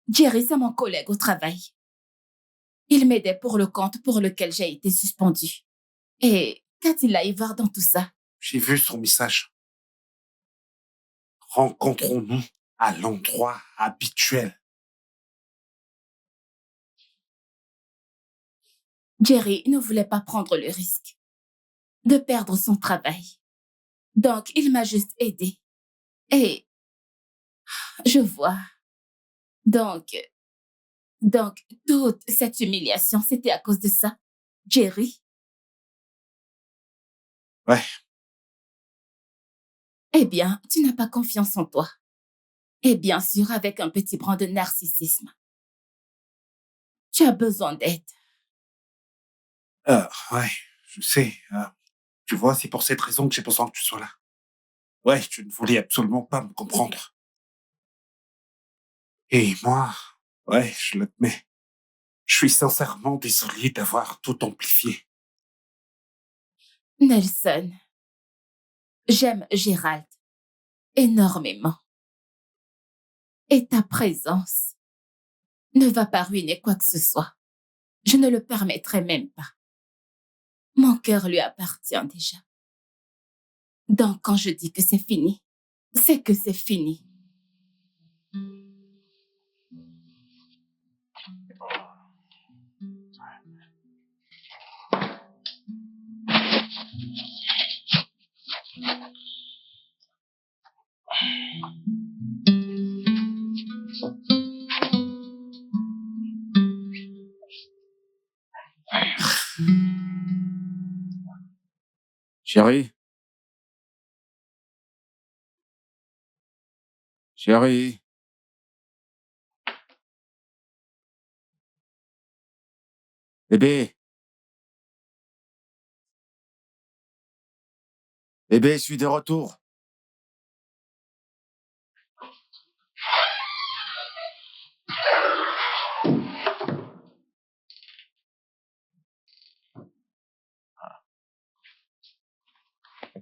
Jerry, c'est mon collègue au travail. Il m'aidait pour le compte pour lequel j'ai été suspendue. Et qu'a-t-il à y voir dans tout ça? J'ai vu son message. Rencontrons-nous à l'endroit habituel. Jerry ne voulait pas prendre le risque de perdre son travail. Donc, il m'a juste aidé. Et je vois. Donc, toute cette humiliation, c'était à cause de ça. Jerry? Ouais. Eh bien, tu n'as pas confiance en toi. Et bien sûr, avec un petit brin de narcissisme. Tu as besoin d'aide. Ouais, je sais. Tu vois, c'est pour cette raison que j'ai besoin que tu sois là. Ouais, tu ne voulais absolument pas me comprendre. Et moi, ouais, je l'admets. Je suis sincèrement désolé d'avoir tout amplifié. Nelson, j'aime Gérald énormément. Et ta présence ne va pas ruiner quoi que ce soit. Je ne le permettrai même pas. Mon cœur lui appartient déjà. Donc, quand je dis que c'est fini, c'est que c'est fini. Chérie? Chérie? Bébé? Bébé, je suis de retour.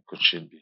Coaching bien.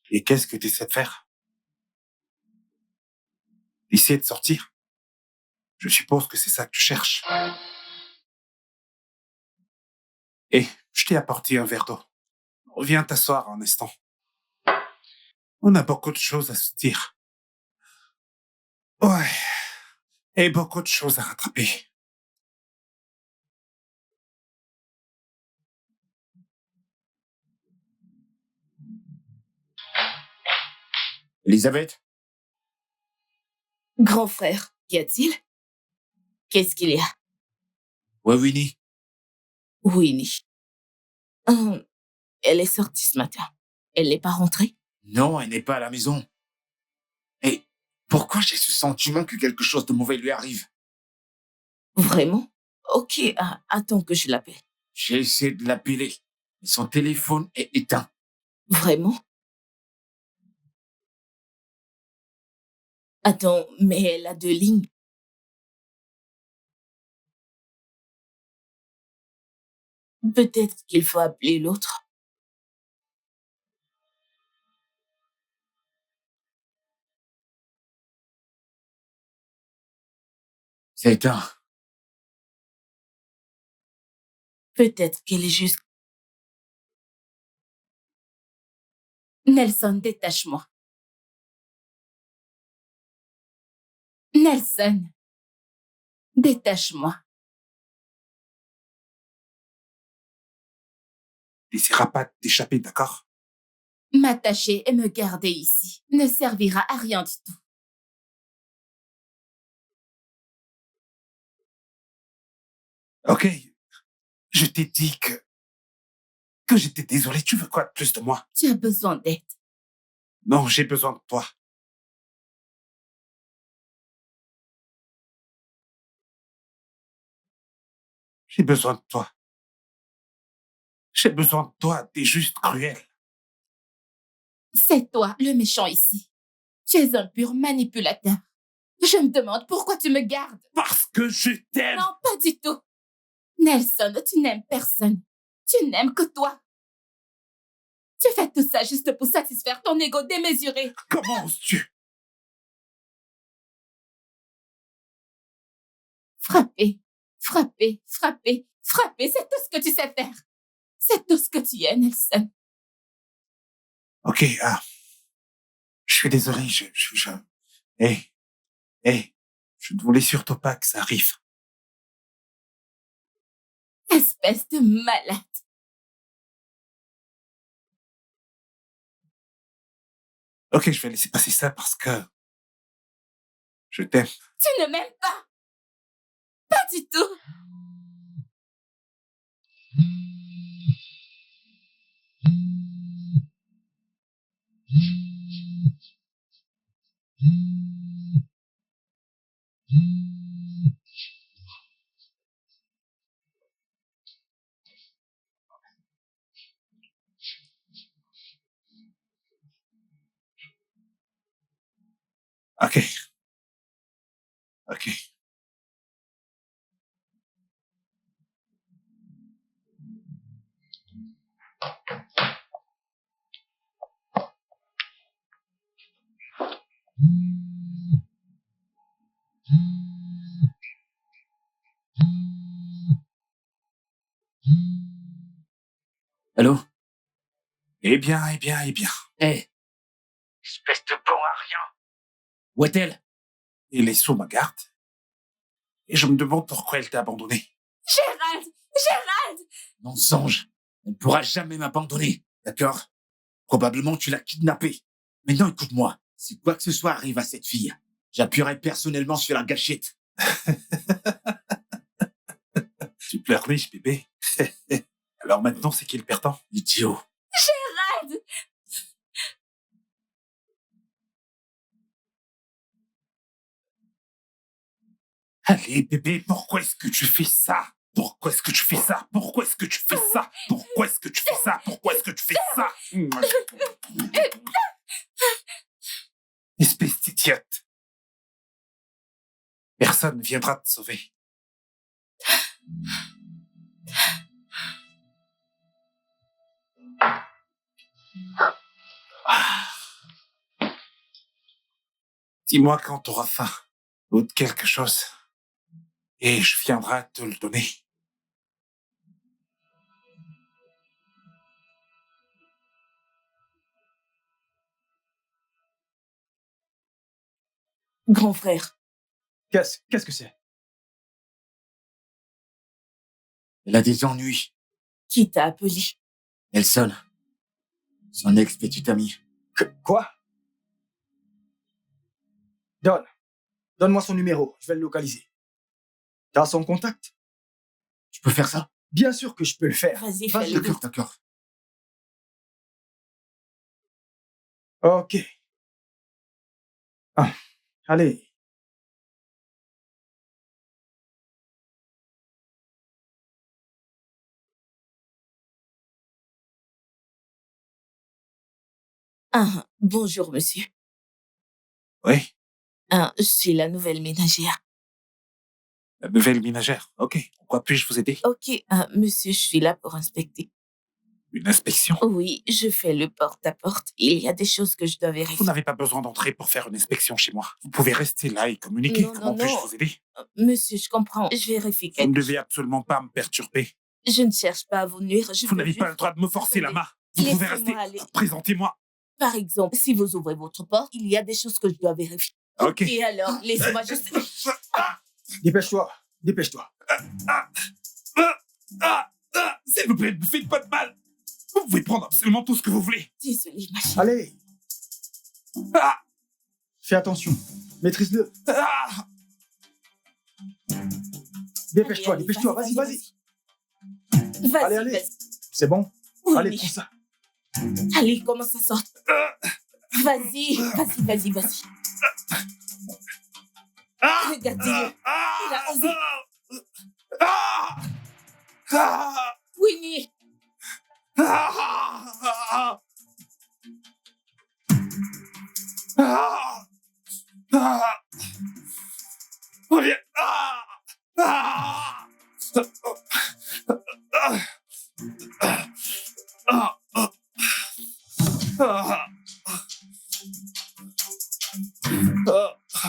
Et qu'est-ce que tu essaies de faire? Essayer de sortir? Je suppose que c'est ça que tu cherches. Et je t'ai apporté un verre d'eau. Viens t'asseoir un instant. On a beaucoup de choses à se dire. Ouais. Et beaucoup de choses à rattraper. Elisabeth? Grand frère, qu'y a-t-il? Qu'est-ce qu'il y a? Ouais, Winnie. Winnie. Elle est sortie ce matin. Elle n'est pas rentrée? Non, elle n'est pas à la maison. Et pourquoi j'ai ce sentiment que quelque chose de mauvais lui arrive? Vraiment? Ok, attends que je l'appelle. J'ai essayé de l'appeler, mais son téléphone est éteint. Vraiment? Attends, mais elle a 2 lignes. Peut-être qu'il faut appeler l'autre. C'est éteint. Peut-être qu'elle est juste... Nelson, détache-moi. Nelson, détache-moi. T'essaieras pas de t'échapper, d'accord? M'attacher et me garder ici ne servira à rien du tout. Ok. Je t'ai dit que j'étais désolé. Tu veux quoi de plus de moi? Tu as besoin d'aide. Non, j'ai besoin de toi. J'ai besoin de toi. J'ai besoin de toi. T'es juste cruel. C'est toi le méchant ici. Tu es un pur manipulateur. Je me demande pourquoi tu me gardes. Parce que je t'aime. Non, pas du tout. Nelson, tu n'aimes personne. Tu n'aimes que toi. Tu fais tout ça juste pour satisfaire ton ego démesuré. Comment oses-tu? Frapper, frapper, frapper, frapper, c'est tout ce que tu sais faire. C'est tout ce que tu es, Nelson. Ok, je suis désolé, Hey, je ne voulais surtout pas que ça arrive. Espèce de malade. Ok, je vais laisser passer ça parce que je t'aime. Tu ne m'aimes pas. Pas du tout. Ok, ok. Eh bien, eh bien, eh bien. Hé, Espèce de bon à rien. où est-elle? Elle est sous ma garde. Et je me demande pourquoi elle t'a abandonné. Gérald! Gérald! Mensonge. Elle ne pourra jamais m'abandonner, d'accord? Probablement tu l'as kidnappée. Maintenant, écoute-moi. Si quoi que ce soit arrive à cette fille, j'appuierai personnellement sur la gâchette. Tu pleurniches, bébé. Alors maintenant, c'est qui le perdant? Idiot. Gérald! Allez, bébé, pourquoi est-ce que tu fais ça? Pourquoi est-ce que tu fais ça? Pourquoi est-ce que tu fais ça? Pourquoi est-ce que tu fais ça? Pourquoi est-ce que tu fais ça? Espèce d'idiote. Personne ne viendra te sauver. Dis-moi quand t'auras faim ou de quelque chose, et je viendrai te le donner. Grand frère, Qu'est-ce que c'est? Elle a des ennuis. qui t'a appelé? Elle sonne. Son ex-petite amie. Quoi? Donne-moi son numéro, je vais le localiser. T'as son contact? Tu peux faire ça? Bien sûr que je peux le faire. Vas-y, Vas-y, fais-le. D'accord, d'accord. Ok. Ah, allez. Ah, bonjour, monsieur. Oui, Ah, je suis la nouvelle ménagère. la nouvelle ménagère. Ok, en quoi puis-je vous aider? Ok, monsieur, je suis là pour inspecter. Une inspection? Oui, je fais le porte-à-porte. Il y a des choses que je dois Vous vérifier. n'avez pas besoin d'entrer pour faire une inspection chez moi. Vous pouvez rester là et communiquer. Non, Comment non, puis-je non. vous aider? Monsieur, je comprends. Je vérifie Vous quelque ne chose. devez absolument pas me perturber. Je ne cherche pas à vous nuire. Je Vous veux n'avez juste... pas le droit de me forcer la Attendez. main. Vous pouvez Laissez-moi rester. aller. Présentez-moi. Par exemple, si vous ouvrez votre porte, il y a des choses que je dois vérifier. Ok. Et alors, laissez-moi juste... Dépêche-toi. Dépêche-toi. S'il vous plaît, ne me faites pas de mal. Vous pouvez prendre absolument tout ce que vous voulez. Désolée, ma chérie. Allez, Ah, fais attention. Maîtrise-le. ah, Dépêche-toi, Allez, dépêche-toi. Vas-y, vas-y. Vas-y, Allez, allez. vas-y. C'est bon? Oui, Allez, oui. prends ça. Allez, commence à sortir. Vas-y, vas-y, vas-y, vas-y. ah, Regardez-le. Il a osé. ah, ah, Winnie, ah, ah, ah, ah. Reviens. Ah, ah, ah, ah, ah, ah.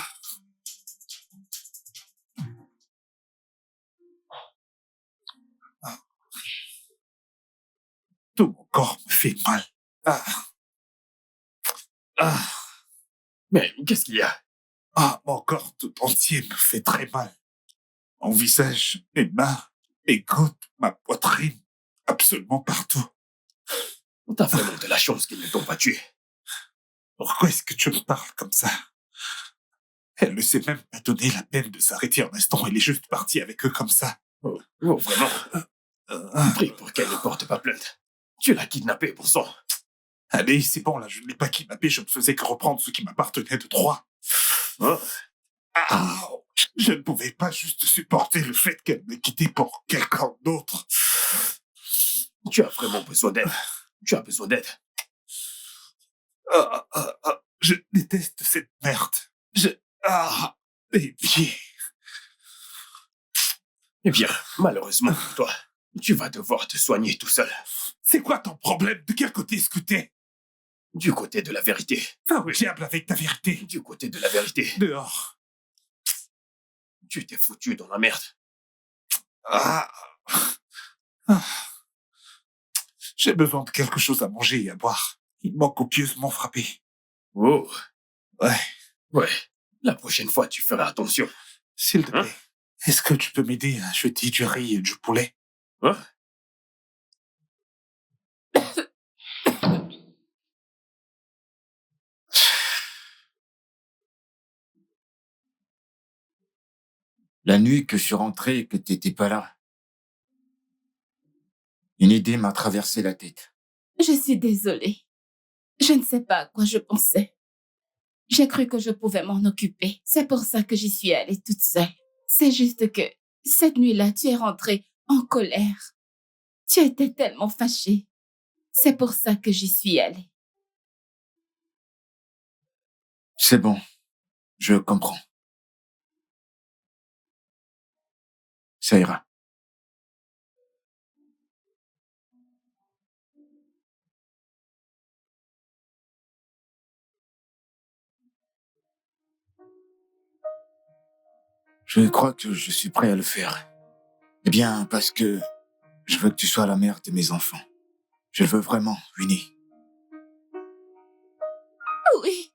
Tout mon corps me fait mal. Ah, ah, Mais qu'est-ce qu'il y a? ah, mon corps tout entier me fait très mal. Mon visage, mes mains, mes côtes, ma poitrine, absolument partout. T'as vraiment de la chance qu'ils ne t'ont pas tué. Pourquoi est-ce que tu me parles comme ça? Elle ne s'est même pas donné la peine de s'arrêter un instant. Elle est juste partie avec eux comme ça. Oh, vraiment? Prie pour qu'elle ne porte pas plainte. Tu l'as kidnappée pour ça. Allez, c'est bon, là, je ne l'ai pas kidnappé. Je ne faisais que reprendre ce qui m'appartenait de droit. Oh, Ah, je ne pouvais pas juste supporter le fait qu'elle m'ait quitté pour quelqu'un d'autre. tu as vraiment besoin d'aide. Tu as besoin d'aide. Je déteste cette merde. Mes pieds. Eh bien, malheureusement pour toi, tu vas devoir te soigner tout seul. C'est quoi ton problème? De quel côté est-ce que t'es? Du côté de la vérité. Va au diable avec ta vérité. Du côté de la vérité. Dehors. Tu t'es foutu dans la merde. Ah. Ah. J'ai besoin de quelque chose à manger et à boire. Il m'a copieusement frappé. Oh, Ouais, ouais. La prochaine fois, tu feras attention. s'il te Hein? plaît. Est-ce que tu peux m'aider à acheter du riz et du poulet? Hein? La nuit que je suis rentré et que t'étais pas là, une idée m'a traversé la tête. Je suis désolée. Je ne sais pas à quoi je pensais. J'ai cru que je pouvais m'en occuper. C'est pour ça que j'y suis allée toute seule. C'est juste que cette nuit-là, tu es rentrée en colère. Tu étais tellement fâchée. C'est pour ça que j'y suis allée. C'est bon, je comprends. Ça ira. Je crois que je suis prêt à le faire. Eh bien, parce que je veux que tu sois la mère de mes enfants. Je le veux vraiment, Winnie. Oui,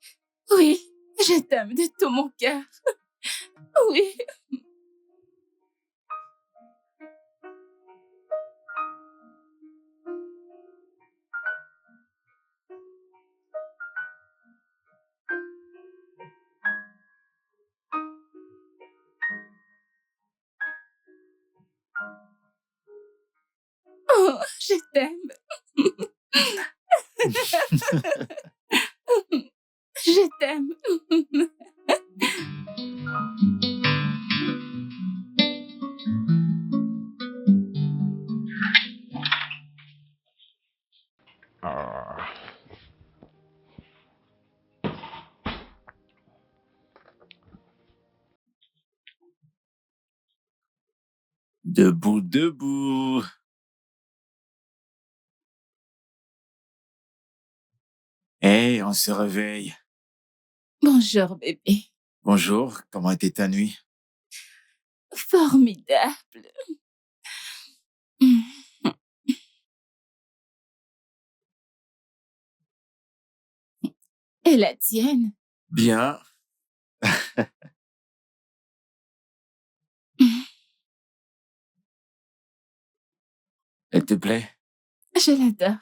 oui, je t'aime de tout mon cœur. Oui. Oh, je t'aime. Je t'aime. Debout, debout. Hey, on se réveille. Bonjour, bébé. Bonjour, comment était ta nuit? Formidable. Et la tienne? Bien. Elle te plaît? Je l'adore.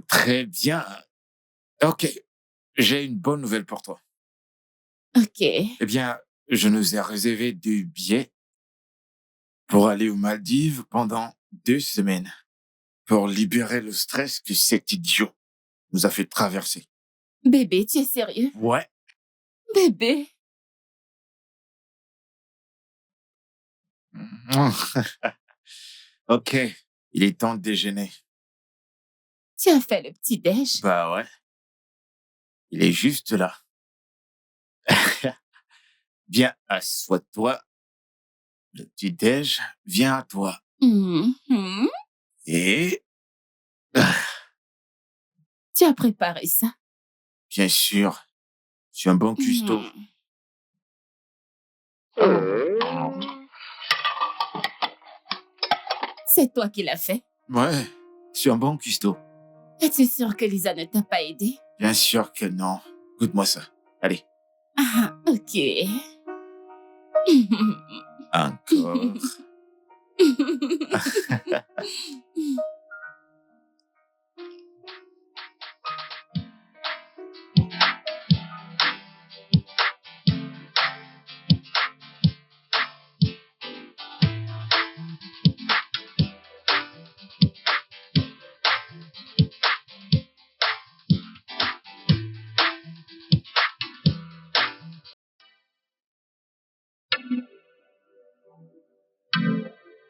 Très bien. Ok, j'ai une bonne nouvelle pour toi. Ok. Eh bien, je nous ai réservé des billets pour aller aux Maldives pendant 2 semaines pour libérer le stress que cet idiot nous a fait traverser. Bébé, tu es sérieux? Ouais. Bébé. Ok, il est temps de déjeuner. Tu as fait le petit-déj? Bah ouais. Il est juste là. Viens, assois-toi. Le petit-déj vient à toi. Mhm. Et, Tu as préparé ça? bien sûr, je suis un bon cuistot. C'est toi qui l'as fait? Ouais, je suis un bon cuistot. Es-tu sûr que Lisa ne t'a pas aidé? Bien sûr que non. Goûte-moi ça. Allez, Ah, ok. encore.